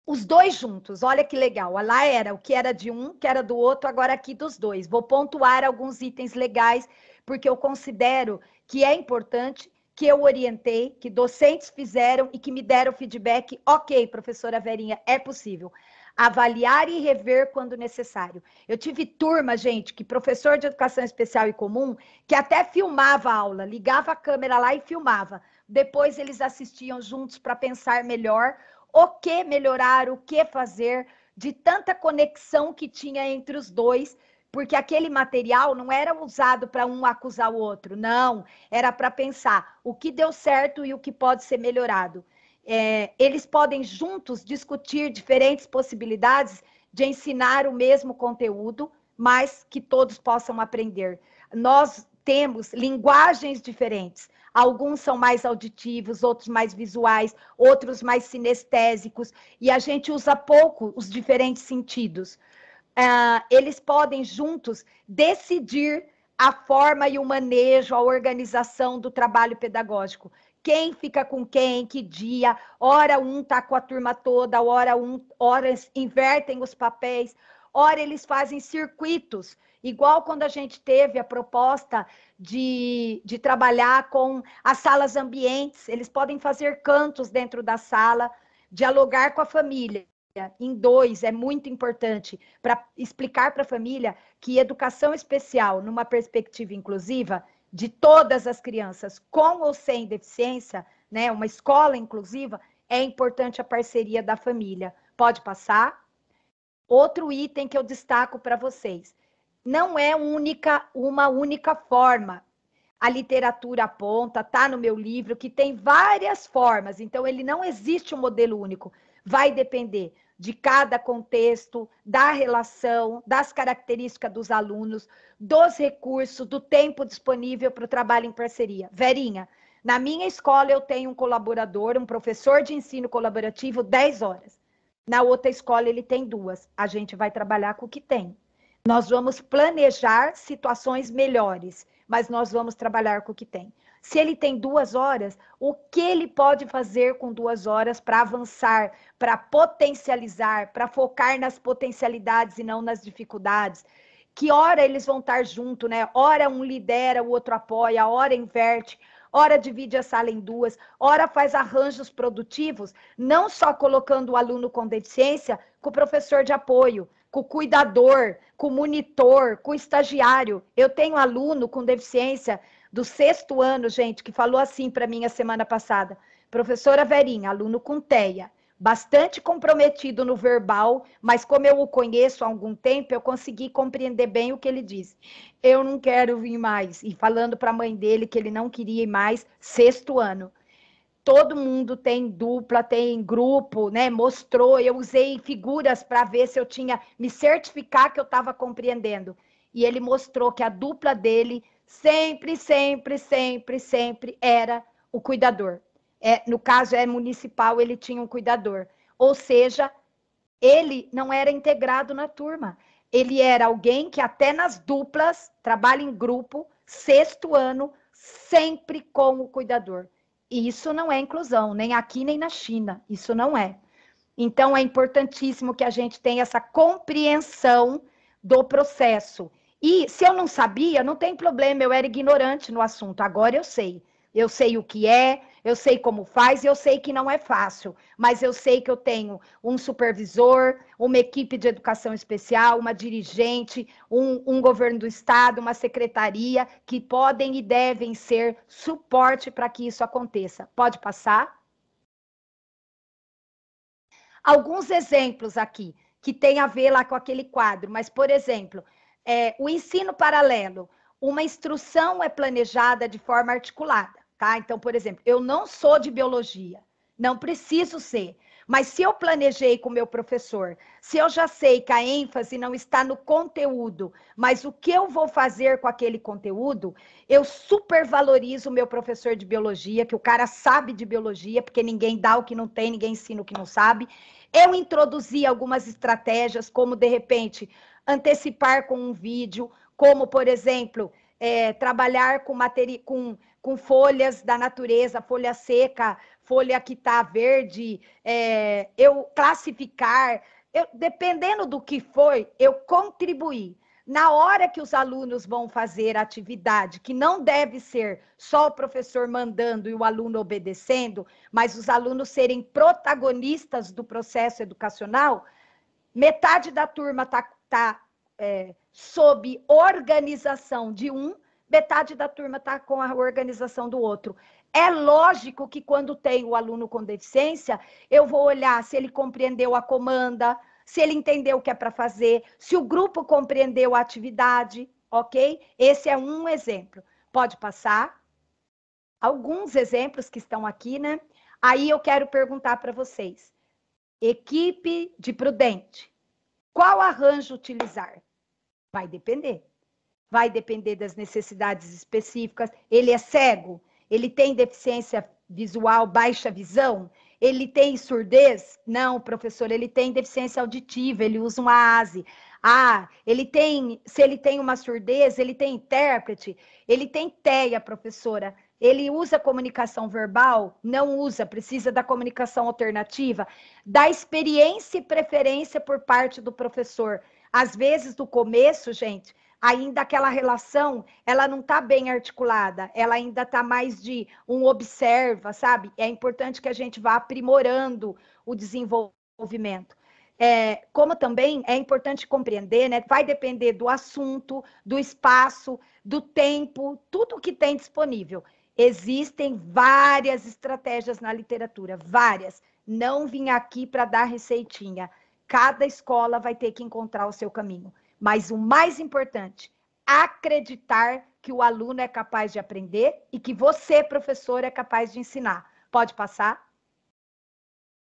Os dois juntos, olha que legal. Lá era o que era de um, que era do outro, agora aqui dos dois. Vou pontuar alguns itens legais, porque eu considero que é importante, que eu orientei, que docentes fizeram e que me deram feedback. Ok, professora Verinha, é possível. Avaliar e rever quando necessário. Eu tive turma, gente, que professor de educação especial e comum, que até filmava a aula, ligava a câmera lá e filmava. Depois eles assistiam juntos para pensar melhor o que melhorar, o que fazer, de tanta conexão que tinha entre os dois, porque aquele material não era usado para um acusar o outro, não, era para pensar o que deu certo e o que pode ser melhorado. Eles podem juntos discutir diferentes possibilidades de ensinar o mesmo conteúdo, mas que todos possam aprender. Nós temos linguagens diferentes. Alguns são mais auditivos, outros mais visuais, outros mais sinestésicos, e a gente usa pouco os diferentes sentidos. Eles podem juntos decidir a forma e o manejo, a organização do trabalho pedagógico. Quem fica com quem, que dia, hora um está com a turma toda, horas invertem os papéis, ora eles fazem circuitos, igual quando a gente teve a proposta de trabalhar com as salas ambientes, eles podem fazer cantos dentro da sala, dialogar com a família. Em dois, é muito importante para explicar para a família que educação especial, numa perspectiva inclusiva, de todas as crianças, com ou sem deficiência, né, uma escola inclusiva, é importante a parceria da família. Pode passar? Outro item que eu destaco para vocês. Não é uma única forma. A literatura aponta, está no meu livro, que tem várias formas. Então, ele não existe um modelo único. Vai depender de cada contexto, da relação, das características dos alunos, dos recursos, do tempo disponível para o trabalho em parceria. Verinha, na minha escola eu tenho um colaborador, um professor de ensino colaborativo, 10 horas. Na outra escola ele tem 2. A gente vai trabalhar com o que tem. Nós vamos planejar situações melhores, mas nós vamos trabalhar com o que tem. Se ele tem 2 horas, o que ele pode fazer com 2 horas para avançar, para potencializar, para focar nas potencialidades e não nas dificuldades? Que hora eles vão estar junto, né? Hora um lidera, o outro apoia, hora inverte, hora divide a sala em 2, hora faz arranjos produtivos, não só colocando o aluno com deficiência, com o professor de apoio, com o cuidador, com o monitor, com o estagiário. Eu tenho aluno com deficiência do 6º ano, gente, que falou assim para mim a semana passada: professora Verinha, aluno com TEA, bastante comprometido no verbal, mas como eu o conheço há algum tempo, eu consegui compreender bem o que ele disse. Eu não quero vir mais. E falando para a mãe dele que ele não queria ir mais, 6º ano. todo mundo tem dupla, tem grupo, né? Mostrou, eu usei figuras para ver se eu tinha, me certificar que eu estava compreendendo. E ele mostrou que a dupla dele sempre, sempre, sempre, sempre era o cuidador. No caso, é municipal, ele tinha um cuidador. Ou seja, ele não era integrado na turma. Ele era alguém que até nas duplas, trabalha em grupo, 6º ano, sempre com o cuidador. E isso não é inclusão, nem aqui nem na China. Isso não é. Então, é importantíssimo que a gente tenha essa compreensão do processo. E se eu não sabia, não tem problema, eu era ignorante no assunto. Agora eu sei. Eu sei o que é, eu sei como faz, eu sei que não é fácil, mas eu sei que eu tenho um supervisor, uma equipe de educação especial, uma dirigente, um governo do estado, uma secretaria, que podem e devem ser suporte para que isso aconteça. Pode passar? Alguns exemplos aqui, que tem a ver lá com aquele quadro, mas, por exemplo, o ensino paralelo, uma instrução é planejada de forma articulada, tá? Então, por exemplo, eu não sou de biologia, não preciso ser, mas se eu planejei com o meu professor, se eu já sei que a ênfase não está no conteúdo, mas o que eu vou fazer com aquele conteúdo, eu supervalorizo o meu professor de biologia, que o cara sabe de biologia, porque ninguém dá o que não tem, ninguém ensina o que não sabe. Eu introduzi algumas estratégias, como, de repente, antecipar com um vídeo, como, por exemplo, trabalhar com folhas da natureza, folha seca, folha que está verde, eu classificar, dependendo do que foi, eu contribuí. Na hora que os alunos vão fazer a atividade, que não deve ser só o professor mandando e o aluno obedecendo, mas os alunos serem protagonistas do processo educacional, metade da turma está sob organização de um, metade da turma está com a organização do outro. É lógico que quando tem o aluno com deficiência, eu vou olhar se ele compreendeu a comanda, se ele entendeu o que é para fazer, se o grupo compreendeu a atividade, ok? Esse é um exemplo. Pode passar? Alguns exemplos que estão aqui, né? Aí eu quero perguntar para vocês. Equipe de Prudente. Qual arranjo utilizar? Vai depender. Vai depender das necessidades específicas. Ele é cego? Ele tem deficiência visual, baixa visão? Ele tem surdez? Não, professor, ele tem deficiência auditiva, ele usa uma ASE. Se ele tem uma surdez, ele tem intérprete, ele tem TEA, professora. Ele usa comunicação verbal? Não usa, precisa da comunicação alternativa. Da experiência e preferência por parte do professor. Às vezes, no começo, gente, ainda aquela relação, ela não está bem articulada, ela ainda está mais de um observa, sabe? É importante que a gente vá aprimorando o desenvolvimento. Como também é importante compreender, né? Vai depender do assunto, do espaço, do tempo, tudo que tem disponível. Existem várias estratégias na literatura, várias. Não vim aqui para dar receitinha. Cada escola vai ter que encontrar o seu caminho. Mas o mais importante, acreditar que o aluno é capaz de aprender e que você, professor, é capaz de ensinar. Pode passar?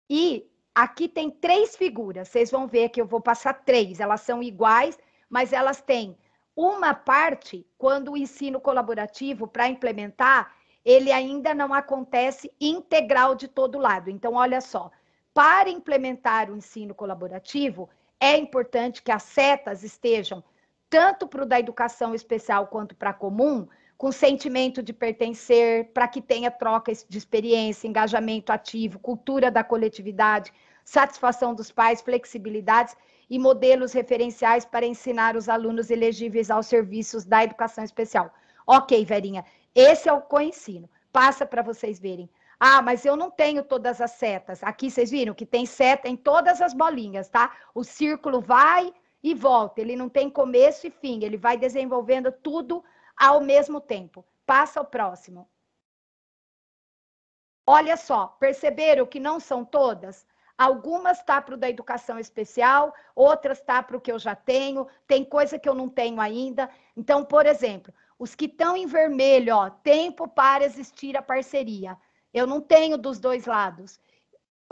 E aqui tem 3 figuras. Vocês vão ver que eu vou passar 3. Elas são iguais, mas elas têm uma parte, quando o ensino colaborativo, para implementar, ele ainda não acontece integral de todo lado. Então, olha só, para implementar o ensino colaborativo, é importante que as setas estejam, tanto para o da educação especial quanto para a comum, com sentimento de pertencer, para que tenha troca de experiência, engajamento ativo, cultura da coletividade, satisfação dos pais, flexibilidades e modelos referenciais para ensinar os alunos elegíveis aos serviços da educação especial. Ok, Verinha, esse é o coensino. Passa para vocês verem. Mas eu não tenho todas as setas. Aqui vocês viram que tem seta em todas as bolinhas, tá? O círculo vai e volta. Ele não tem começo e fim. Ele vai desenvolvendo tudo ao mesmo tempo. Passa o próximo. Olha só, perceberam que não são todas? Algumas tá para o da educação especial, outras tá para o que eu já tenho, tem coisa que eu não tenho ainda. Então, por exemplo, os que estão em vermelho, ó, tempo para existir a parceria. Eu não tenho dos dois lados.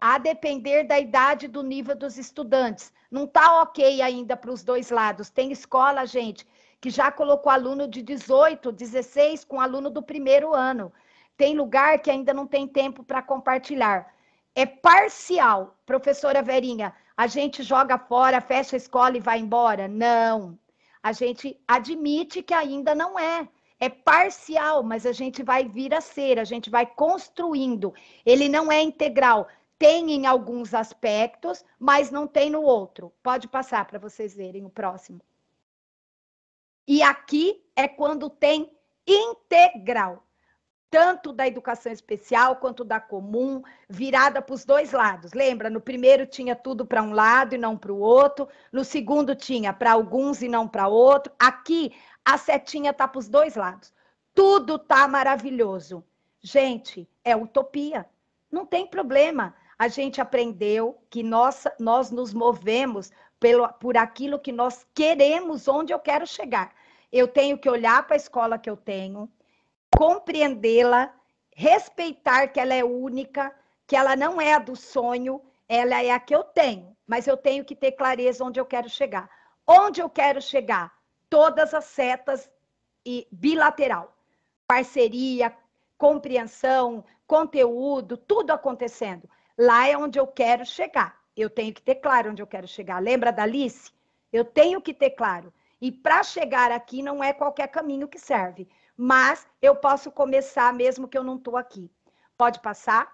A depender da idade e do nível dos estudantes. Não está ok ainda para os dois lados. Tem escola, gente, que já colocou aluno de 18, 16 com aluno do primeiro ano. Tem lugar que ainda não tem tempo para compartilhar. É parcial, professora Verinha. A gente joga fora, fecha a escola e vai embora? Não. A gente admite que ainda não é. É parcial, mas a gente vai vir a ser, a gente vai construindo. Ele não é integral. Tem em alguns aspectos, mas não tem no outro. Pode passar para vocês verem o próximo. E aqui é quando tem integral, tanto da educação especial quanto da comum, virada para os dois lados. Lembra? No primeiro tinha tudo para um lado e não para o outro. No segundo tinha para alguns e não para outro. Aqui a setinha está para os dois lados. Tudo está maravilhoso. Gente, é utopia. Não tem problema. A gente aprendeu que nós nos movemos por aquilo que nós queremos, onde eu quero chegar. Eu tenho que olhar para a escola que eu tenho, compreendê-la, respeitar que ela é única, que ela não é a do sonho, ela é a que eu tenho, mas eu tenho que ter clareza onde eu quero chegar. Onde eu quero chegar? Todas as setas e bilateral. Parceria, compreensão, conteúdo, tudo acontecendo. Lá é onde eu quero chegar. Eu tenho que ter claro onde eu quero chegar. Lembra da Alice? Eu tenho que ter claro. E para chegar aqui não é qualquer caminho que serve. Mas eu posso começar mesmo que eu não estou aqui. Pode passar?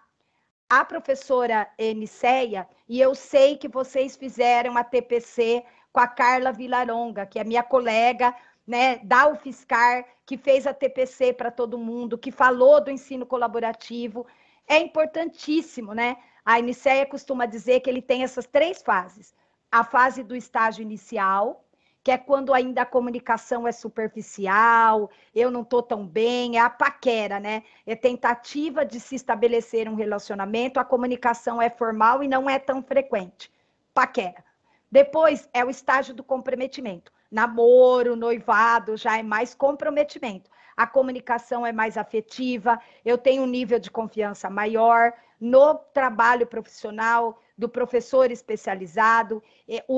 A professora Eniceia, e eu sei que vocês fizeram a TPC com a Carla Vilaronga, que é minha colega, né, da UFSCar, que fez a TPC para todo mundo, que falou do ensino colaborativo. É importantíssimo, né? A Eniceia costuma dizer que ele tem essas 3 fases. A fase do estágio inicial, que é quando ainda a comunicação é superficial, eu não estou tão bem, é a paquera, né? É tentativa de se estabelecer um relacionamento, a comunicação é formal e não é tão frequente. Paquera. Depois é o estágio do comprometimento. Namoro, noivado, já é mais comprometimento. A comunicação é mais afetiva, eu tenho um nível de confiança maior no trabalho profissional, do professor especializado,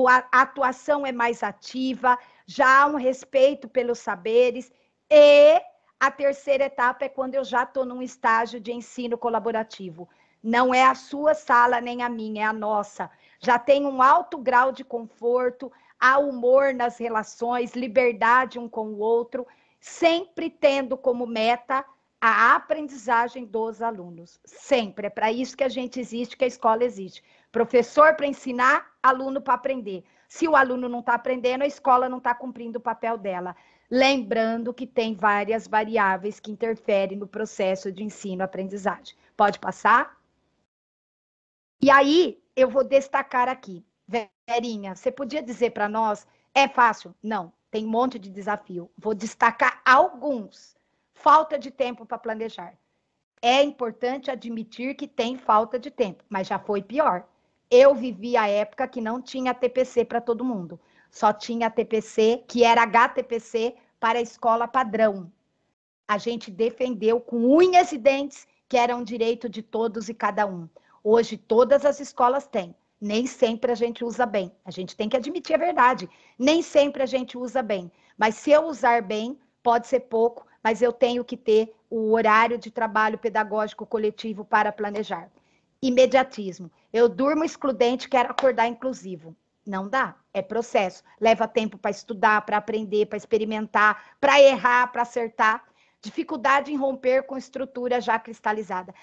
a atuação é mais ativa, já há um respeito pelos saberes, e a terceira etapa é quando eu já estou num estágio de ensino colaborativo. Não é a sua sala nem a minha, é a nossa. Já tem um alto grau de conforto, há humor nas relações, liberdade um com o outro, sempre tendo como meta a aprendizagem dos alunos. Sempre. É para isso que a gente existe, que a escola existe. Professor para ensinar, aluno para aprender. Se o aluno não está aprendendo, a escola não está cumprindo o papel dela. Lembrando que tem várias variáveis que interferem no processo de ensino-aprendizagem. Pode passar? E aí, eu vou destacar aqui. Verinha, você podia dizer para nós, é fácil? Não, tem um monte de desafio. Vou destacar alguns. Falta de tempo para planejar. É importante admitir que tem falta de tempo, mas já foi pior. Eu vivi a época que não tinha TPC para todo mundo. Só tinha TPC, que era HTPC, para a escola padrão. A gente defendeu com unhas e dentes que era um direito de todos e cada um. Hoje todas as escolas têm. Nem sempre a gente usa bem. A gente tem que admitir a verdade. Nem sempre a gente usa bem. Mas se eu usar bem, pode ser pouco, mas eu tenho que ter o horário de trabalho pedagógico coletivo para planejar. Imediatismo. Eu durmo excludente, quero acordar inclusivo. Não dá, é processo. Leva tempo para estudar, para aprender, para experimentar, para errar, para acertar. Dificuldade em romper com estrutura já cristalizada.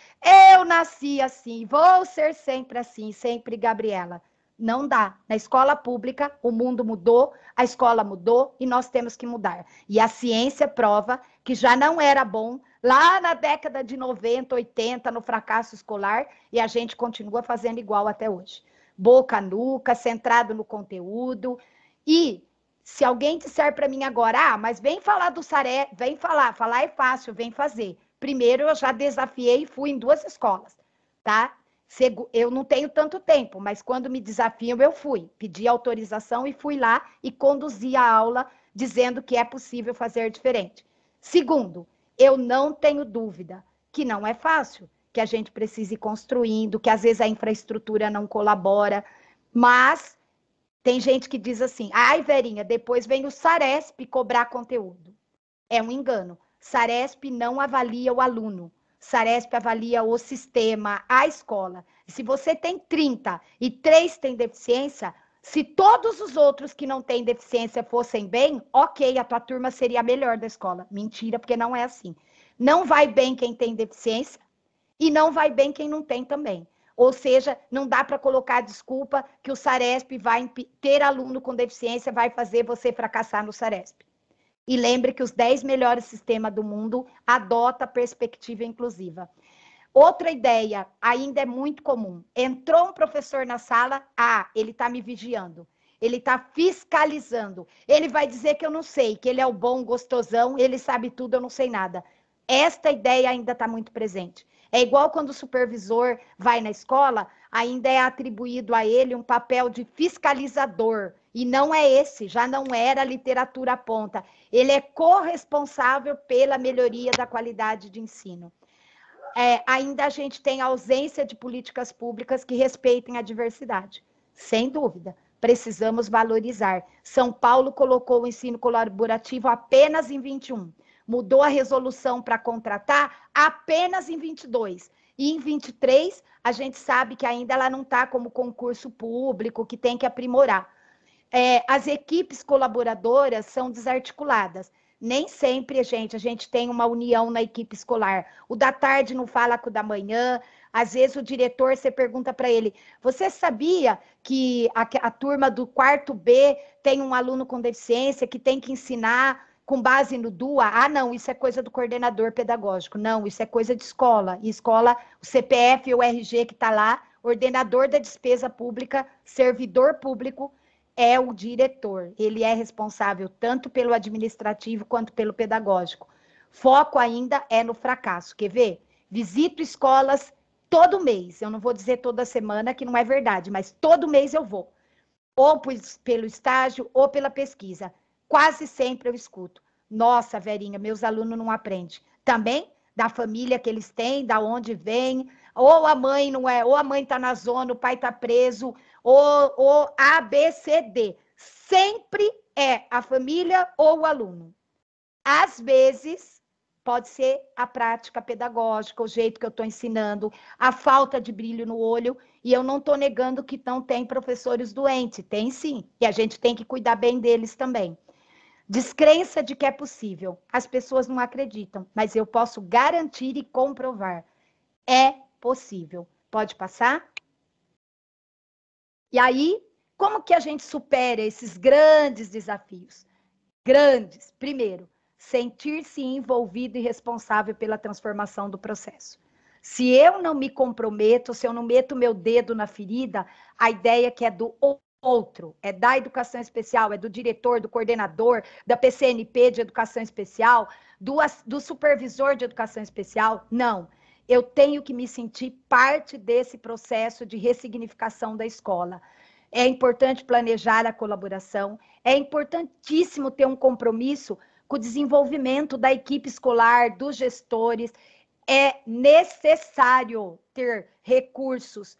Eu nasci assim, vou ser sempre assim, sempre Gabriela. Não dá. Na escola pública, o mundo mudou, a escola mudou e nós temos que mudar. E a ciência prova que já não era bom lá na década de 90, 80, no fracasso escolar, e a gente continua fazendo igual até hoje. Boca nuca, centrado no conteúdo. E se alguém disser para mim agora, mas vem falar do Saré, vem falar é fácil, vem fazer. Primeiro, eu já desafiei e fui em 2 escolas, tá? Eu não tenho tanto tempo, mas quando me desafiam, eu fui. Pedi autorização e fui lá e conduzi a aula dizendo que é possível fazer diferente. Segundo, eu não tenho dúvida que não é fácil, que a gente precisa ir construindo, que às vezes a infraestrutura não colabora, mas tem gente que diz assim, ai, Verinha, depois vem o Saresp cobrar conteúdo. É um engano. Saresp não avalia o aluno. Saresp avalia o sistema, a escola. Se você tem 30 e 3 têm deficiência, se todos os outros que não têm deficiência fossem bem, ok, a tua turma seria a melhor da escola. Mentira, porque não é assim. Não vai bem quem tem deficiência e não vai bem quem não tem também. Ou seja, não dá para colocar a desculpa que o Saresp vai ter aluno com deficiência, vai fazer você fracassar no Saresp. E lembre que os 10 melhores sistemas do mundo adotam a perspectiva inclusiva. Outra ideia, ainda é muito comum. Entrou um professor na sala, ele está me vigiando. Ele está fiscalizando. Ele vai dizer que eu não sei, que ele é o bom gostosão, ele sabe tudo, eu não sei nada. Esta ideia ainda está muito presente. É igual quando o supervisor vai na escola, ainda é atribuído a ele um papel de fiscalizador. E não é esse, já não era a literatura ponta. Ele é corresponsável pela melhoria da qualidade de ensino. Ainda a gente tem ausência de políticas públicas que respeitem a diversidade. Sem dúvida, precisamos valorizar. São Paulo colocou o ensino colaborativo apenas em 21. Mudou a resolução para contratar apenas em 22. E em 23, a gente sabe que ainda ela não está como concurso público, que tem que aprimorar. As equipes colaboradoras são desarticuladas. Nem sempre, a gente tem uma união na equipe escolar. O da tarde não fala com o da manhã. Às vezes o diretor, você pergunta para ele, você sabia que a turma do quarto B tem um aluno com deficiência que tem que ensinar com base no DUA? Ah, não, isso é coisa do coordenador pedagógico. Não, isso é coisa de escola. E escola, o CPF ou o RG que está lá, ordenador da despesa pública, servidor público, é o diretor. Ele é responsável tanto pelo administrativo quanto pelo pedagógico. Foco ainda é no fracasso. Quer ver? Visito escolas todo mês. Eu não vou dizer toda semana, que não é verdade, mas todo mês eu vou. Ou pelo estágio, ou pela pesquisa. Quase sempre eu escuto. Nossa, Verinha, meus alunos não aprendem. Também da família que eles têm, da onde vem, ou a mãe não é, ou a mãe está na zona, o pai está preso, ou A, B, C, D. Sempre é a família ou o aluno. Às vezes, pode ser a prática pedagógica, o jeito que eu estou ensinando, a falta de brilho no olho, e eu não estou negando que não tem professores doentes, tem sim, e a gente tem que cuidar bem deles também. Descrença de que é possível. As pessoas não acreditam, mas eu posso garantir e comprovar. É possível. Pode passar? E aí, como que a gente supera esses grandes desafios? Grandes. Primeiro, sentir-se envolvido e responsável pela transformação do processo. Se eu não me comprometo, se eu não meto meu dedo na ferida, a ideia que é do outro, é da educação especial, é do diretor, do coordenador, da PCNP de educação especial, do supervisor de educação especial, não. Eu tenho que me sentir parte desse processo de ressignificação da escola. É importante planejar a colaboração, é importantíssimo ter um compromisso com o desenvolvimento da equipe escolar, dos gestores, é necessário ter recursos,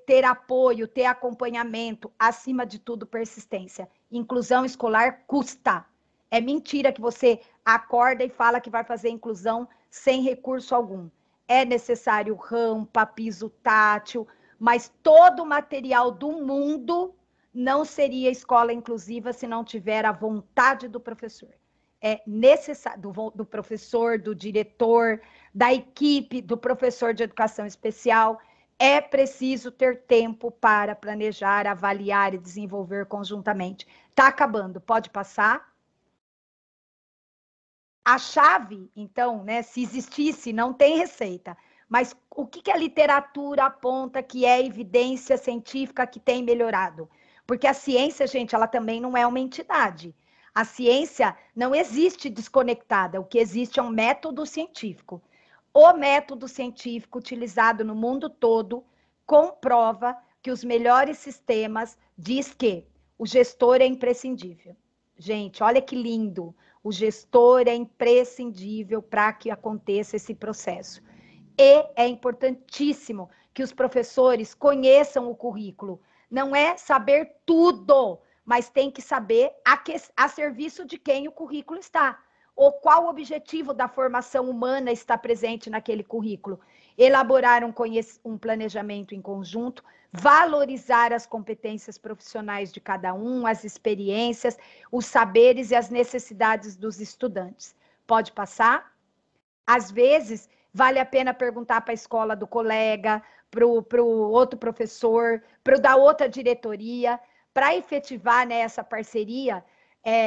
ter apoio, ter acompanhamento, acima de tudo, persistência. Inclusão escolar custa. É mentira que você acorda e fala que vai fazer inclusão sem recurso algum. É necessário rampa, piso tátil, mas todo o material do mundo não seria escola inclusiva se não tiver a vontade do professor. É necessário, do professor, do diretor, da equipe, do professor de educação especial. É preciso ter tempo para planejar, avaliar e desenvolver conjuntamente. Está acabando, pode passar? A chave, então, né, se existisse, não tem receita. Mas o que a literatura aponta que é evidência científica que tem melhorado? Porque a ciência, gente, ela também não é uma entidade. A ciência não existe desconectada. O que existe é um método científico. O método científico utilizado no mundo todo comprova que os melhores sistemas diz que o gestor é imprescindível. Gente, olha que lindo. O gestor é imprescindível para que aconteça esse processo. E é importantíssimo que os professores conheçam o currículo. Não é saber tudo, mas tem que saber a serviço de quem o currículo está, ou qual o objetivo da formação humana está presente naquele currículo. Elaborar um planejamento em conjunto, valorizar as competências profissionais de cada um, as experiências, os saberes e as necessidades dos estudantes. Pode passar? Às vezes, vale a pena perguntar para a escola do colega, para o outro professor, para o da outra diretoria, para efetivar, né, essa parceria.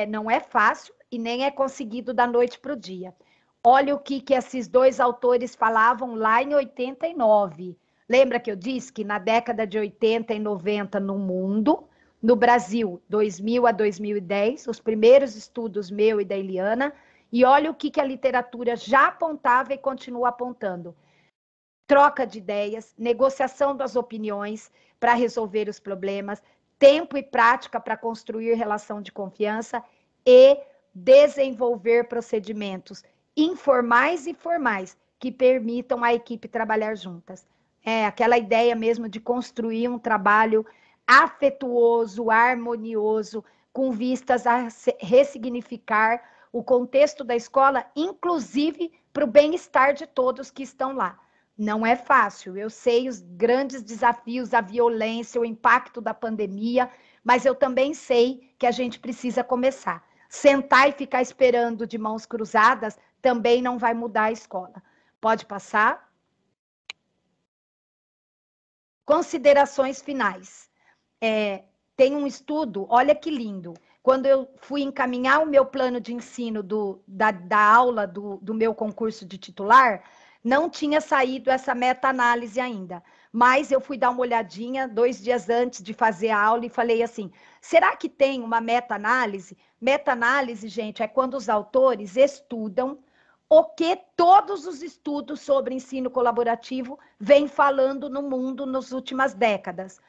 Não é fácil e nem é conseguido da noite para o dia. Olha o que esses dois autores falavam lá em 89. Lembra que eu disse que na década de 80 e 90 no mundo, no Brasil, 2000 a 2010, os primeiros estudos meu e da Eliana, e olha o que a literatura já apontava e continua apontando. Troca de ideias, negociação das opiniões para resolver os problemas, tempo e prática para construir relação de confiança e desenvolver procedimentos informais e formais que permitam à equipe trabalhar juntas. Aquela ideia mesmo de construir um trabalho afetuoso, harmonioso, com vistas a ressignificar o contexto da escola, inclusive para o bem-estar de todos que estão lá. Não é fácil, eu sei os grandes desafios, a violência, o impacto da pandemia, mas eu também sei que a gente precisa começar. Sentar e ficar esperando de mãos cruzadas também não vai mudar a escola. Pode passar? Considerações finais. Tem um estudo, olha que lindo. Quando eu fui encaminhar o meu plano de ensino da aula do meu concurso de titular, não tinha saído essa meta-análise ainda. Mas eu fui dar uma olhadinha 2 dias antes de fazer a aula e falei assim, será que tem uma meta-análise? Meta-análise, gente, é quando os autores estudam o que todos os estudos sobre ensino colaborativo vêm falando no mundo nas últimas décadas.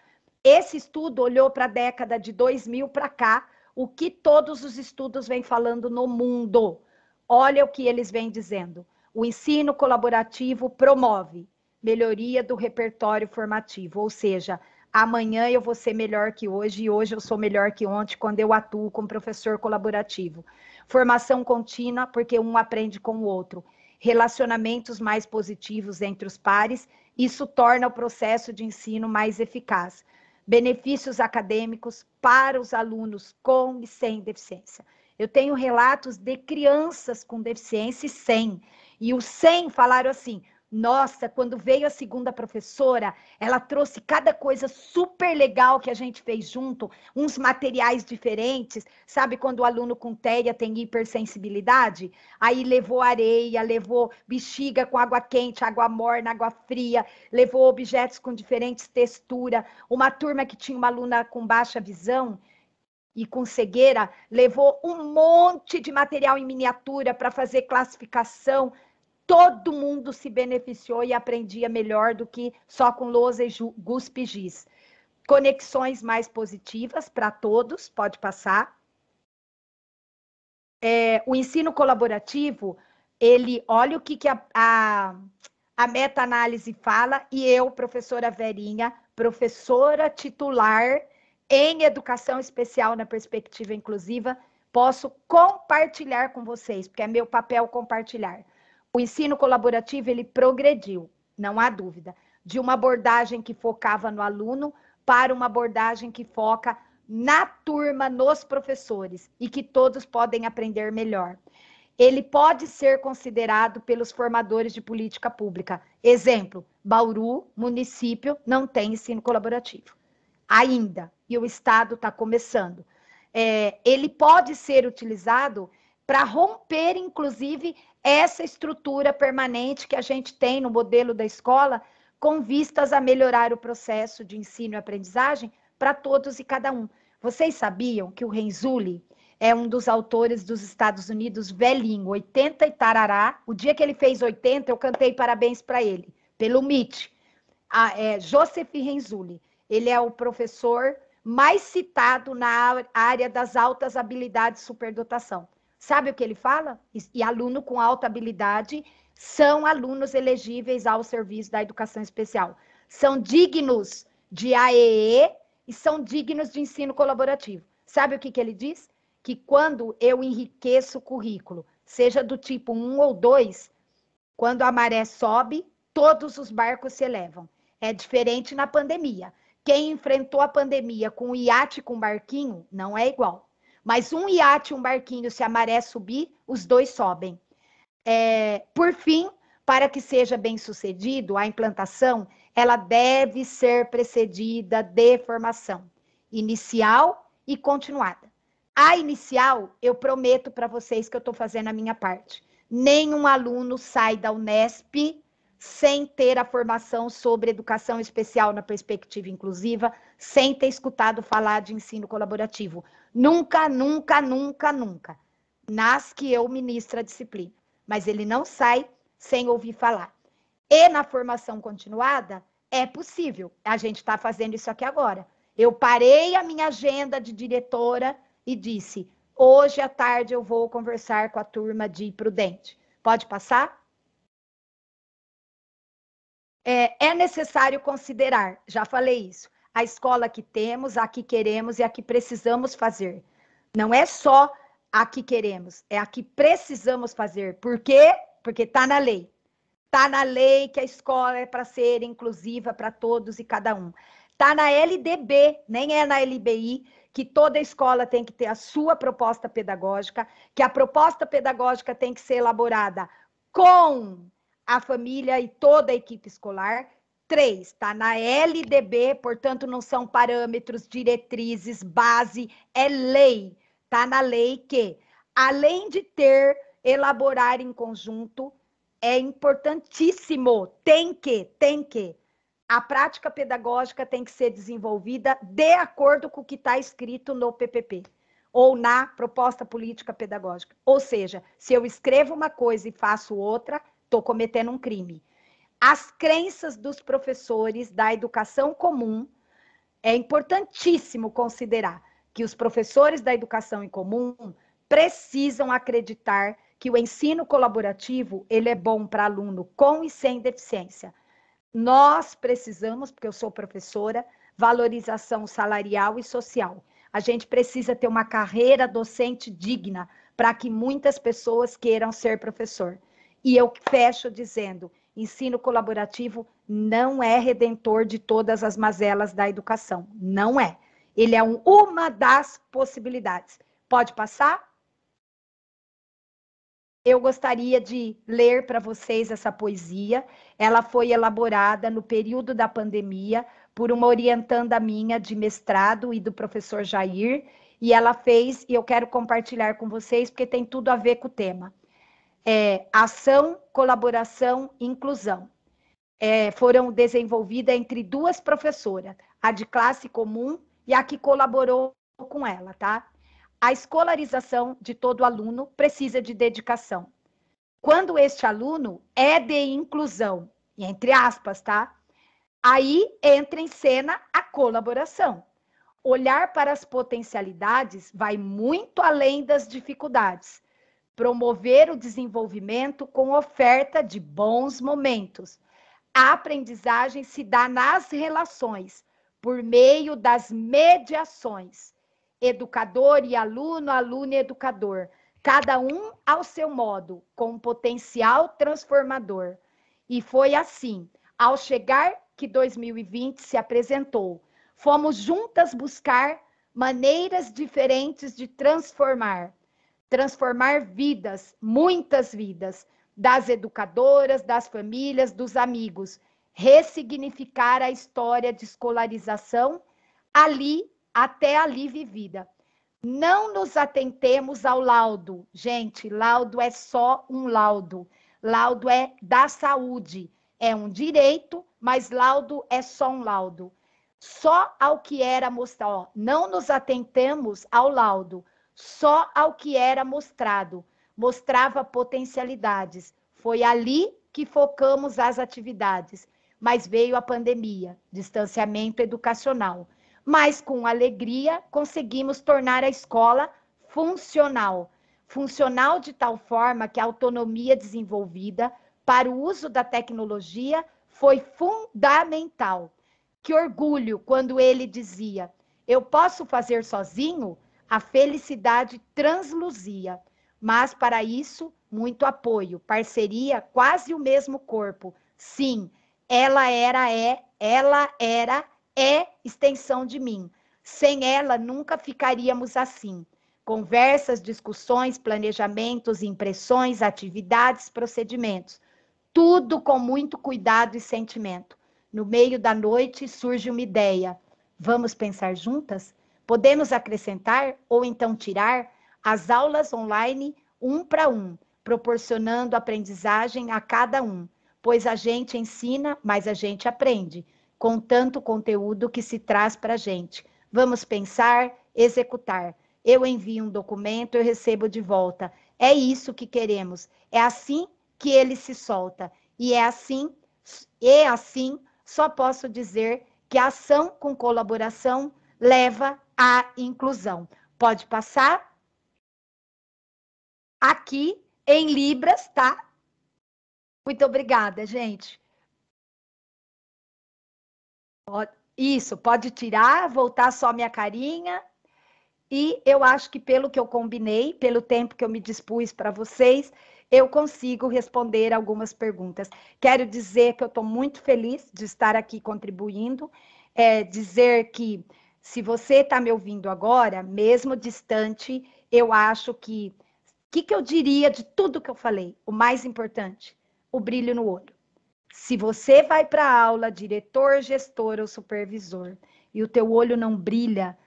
Esse estudo olhou para a década de 2000 para cá, o que todos os estudos vêm falando no mundo. Olha o que eles vêm dizendo. O ensino colaborativo promove melhoria do repertório formativo, ou seja, amanhã eu vou ser melhor que hoje e hoje eu sou melhor que ontem quando eu atuo com professor colaborativo. Formação contínua, porque um aprende com o outro. Relacionamentos mais positivos entre os pares, isso torna o processo de ensino mais eficaz. Benefícios acadêmicos para os alunos com e sem deficiência. Eu tenho relatos de crianças com deficiência e sem. E os sem falaram assim, nossa, quando veio a segunda professora, ela trouxe cada coisa super legal que a gente fez junto, uns materiais diferentes, sabe quando o aluno com TEA tem hipersensibilidade? Aí levou areia, levou bexiga com água quente, água morna, água fria, levou objetos com diferentes texturas. Uma turma que tinha uma aluna com baixa visão e com cegueira, levou um monte de material em miniatura para fazer classificação. Todo mundo se beneficiou e aprendia melhor do que só com lousa e guspe giz. Conexões mais positivas para todos, pode passar. O ensino colaborativo, ele olha o que a meta-análise fala, e eu, professora Verinha, professora titular em educação especial na perspectiva inclusiva, posso compartilhar com vocês, porque é meu papel compartilhar. O ensino colaborativo, ele progrediu, não há dúvida, de uma abordagem que focava no aluno para uma abordagem que foca na turma, nos professores, e que todos podem aprender melhor. Ele pode ser considerado pelos formadores de política pública. Exemplo, Bauru, município, não tem ensino colaborativo. Ainda, e o Estado está começando. Ele pode ser utilizado para romper, inclusive, essa estrutura permanente que a gente tem no modelo da escola, com vistas a melhorar o processo de ensino e aprendizagem para todos e cada um. Vocês sabiam que o Renzulli é um dos autores dos Estados Unidos, velhinho, 80 e tarará. O dia que ele fez 80, eu cantei parabéns para ele, pelo MIT. Joseph Renzulli. Ele é o professor mais citado na área das altas habilidades superdotação. Sabe o que ele fala? E aluno com alta habilidade são alunos elegíveis ao serviço da educação especial. São dignos de AEE e são dignos de ensino colaborativo. Sabe o que ele diz? Que quando eu enriqueço o currículo, seja do tipo 1 ou 2, quando a maré sobe, todos os barcos se elevam. É diferente na pandemia. Quem enfrentou a pandemia com um iate e com um barquinho, não é igual. Mas um iate e um barquinho, se a maré subir, os dois sobem. Por fim, para que seja bem sucedido, a implantação, ela deve ser precedida de formação inicial e continuada. A inicial, eu prometo para vocês que eu estou fazendo a minha parte. Nenhum aluno sai da Unesp sem ter a formação sobre educação especial na perspectiva inclusiva, sem ter escutado falar de ensino colaborativo. Nunca, nunca, nunca, nunca. Nas que eu ministro a disciplina. Mas ele não sai sem ouvir falar. E na formação continuada, é possível. A gente está fazendo isso aqui agora. Eu parei a minha agenda de diretora e disse, hoje à tarde eu vou conversar com a turma de Prudente. Pode passar? É necessário considerar, já falei isso, a escola que temos, a que queremos e a que precisamos fazer. Não é só a que queremos, é a que precisamos fazer. Por quê? Porque está na lei. Está na lei que a escola é para ser inclusiva para todos e cada um. Está na LDB, nem é na LBI, que toda escola tem que ter a sua proposta pedagógica, que a proposta pedagógica tem que ser elaborada com a família e toda a equipe escolar. 3, está na LDB, portanto, não são parâmetros, diretrizes, base, é lei. Está na lei que, além de elaborar em conjunto, é importantíssimo, tem que. A prática pedagógica tem que ser desenvolvida de acordo com o que está escrito no PPP, ou na proposta política pedagógica. Ou seja, se eu escrevo uma coisa e faço outra, estou cometendo um crime. As crenças dos professores da educação comum, é importantíssimo considerar que os professores da educação em comum precisam acreditar que o ensino colaborativo ele é bom para aluno com e sem deficiência. Nós precisamos, porque eu sou professora, valorização salarial e social. A gente precisa ter uma carreira docente digna para que muitas pessoas queiram ser professor. E eu fecho dizendo, ensino colaborativo não é redentor de todas as mazelas da educação. Não é. Ele é uma das possibilidades. Pode passar? Eu gostaria de ler para vocês essa poesia. Ela foi elaborada no período da pandemia por uma orientanda minha de mestrado e do professor Jair, e ela fez, e eu quero compartilhar com vocês, porque tem tudo a ver com o tema. Ação, colaboração, inclusão. Foram desenvolvidas entre duas professoras, a de classe comum e a que colaborou com ela, tá? A escolarização de todo aluno precisa de dedicação. Quando este aluno é de inclusão, entre aspas, tá? Aí entra em cena a colaboração. Olhar para as potencialidades vai muito além das dificuldades. Promover o desenvolvimento com oferta de bons momentos. A aprendizagem se dá nas relações, por meio das mediações. Educador e aluno, aluno e educador, cada um ao seu modo, com potencial transformador. E foi assim, ao chegar que 2020 se apresentou, fomos juntas buscar maneiras diferentes de transformar vidas, muitas vidas, das educadoras, das famílias, dos amigos, ressignificar a história de escolarização até ali vivida. Não nos atentemos ao laudo. Gente, laudo é só um laudo. Laudo é da saúde. É um direito, mas laudo é só um laudo. Só ao que era mostrado. Não nos atentemos ao laudo. Só ao que era mostrado. Mostrava potencialidades. Foi ali que focamos as atividades. Mas veio a pandemia, distanciamento educacional. Mas, com alegria, conseguimos tornar a escola funcional. Funcional de tal forma que a autonomia desenvolvida para o uso da tecnologia foi fundamental. Que orgulho quando ele dizia: eu posso fazer sozinho? A felicidade transluzia. Mas para isso, muito apoio, parceria, quase o mesmo corpo. Sim, ela era extensão de mim. Sem ela, nunca ficaríamos assim. Conversas, discussões, planejamentos, impressões, atividades, procedimentos. Tudo com muito cuidado e sentimento. No meio da noite surge uma ideia. Vamos pensar juntas? Podemos acrescentar ou então tirar as aulas online um para um, proporcionando aprendizagem a cada um, pois a gente ensina, mas a gente aprende, com tanto conteúdo que se traz para a gente. Vamos pensar, executar. Eu envio um documento, eu recebo de volta. É isso que queremos. É assim que ele se solta. E assim, só posso dizer que a ação com colaboração leva à inclusão. Pode passar? Aqui em Libras, tá? Muito obrigada, gente. Isso, pode tirar, voltar só minha carinha. E eu acho que pelo que eu combinei, pelo tempo que eu me dispus para vocês, eu consigo responder algumas perguntas. Quero dizer que eu estou muito feliz de estar aqui contribuindo, dizer que se você está me ouvindo agora, mesmo distante, eu acho que que eu diria de tudo que eu falei? O mais importante, o brilho no olho. Se você vai para a aula, diretor, gestor ou supervisor, e o teu olho não brilha,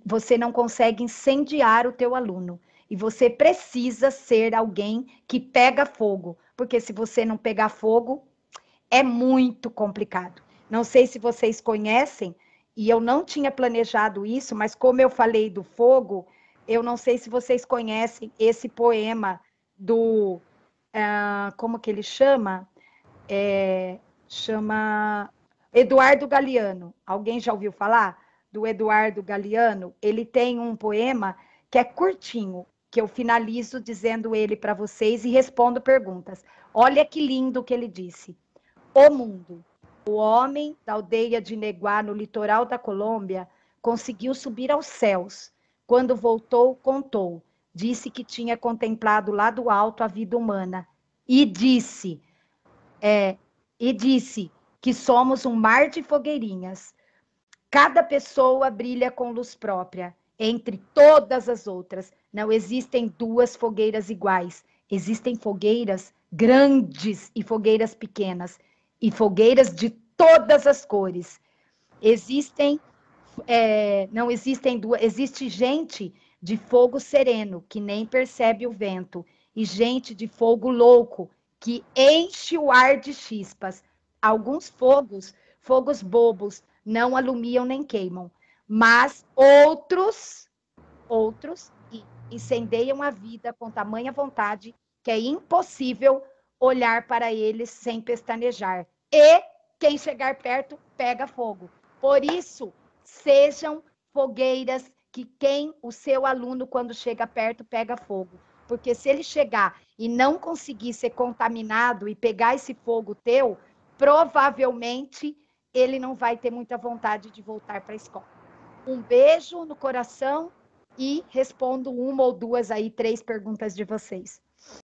você não consegue incendiar o teu aluno. E você precisa ser alguém que pega fogo, porque se você não pegar fogo, é muito complicado. Não sei se vocês conhecem, e eu não tinha planejado isso, mas como eu falei do fogo, eu não sei se vocês conhecem esse poema do... como que ele chama? Chama Eduardo Galeano. Alguém já ouviu falar do Eduardo Galeano? Ele tem um poema que é curtinho, que eu finalizo dizendo ele para vocês e respondo perguntas. Olha que lindo que ele disse. O mundo. O homem da aldeia de Neguá, no litoral da Colômbia, conseguiu subir aos céus. Quando voltou, contou. Disse que tinha contemplado lá do alto a vida humana. E disse que somos um mar de fogueirinhas. Cada pessoa brilha com luz própria, entre todas as outras. Não existem duas fogueiras iguais. Existem fogueiras grandes e fogueiras pequenas, e fogueiras de todas as cores. Não existem duas. Existe gente de fogo sereno, que nem percebe o vento, e gente de fogo louco, que enche o ar de chispas. Alguns fogos bobos, não alumiam nem queimam, mas outros incendeiam a vida com tamanha vontade que é impossível olhar para eles sem pestanejar. E quem chegar perto, pega fogo. Por isso, sejam fogueiras que quem o seu aluno, quando chega perto, pega fogo. Porque se ele chegar e não conseguir ser contaminado e pegar esse fogo teu, provavelmente ele não vai ter muita vontade de voltar para a escola. Um beijo no coração e respondo uma ou duas aí, 3 perguntas de vocês.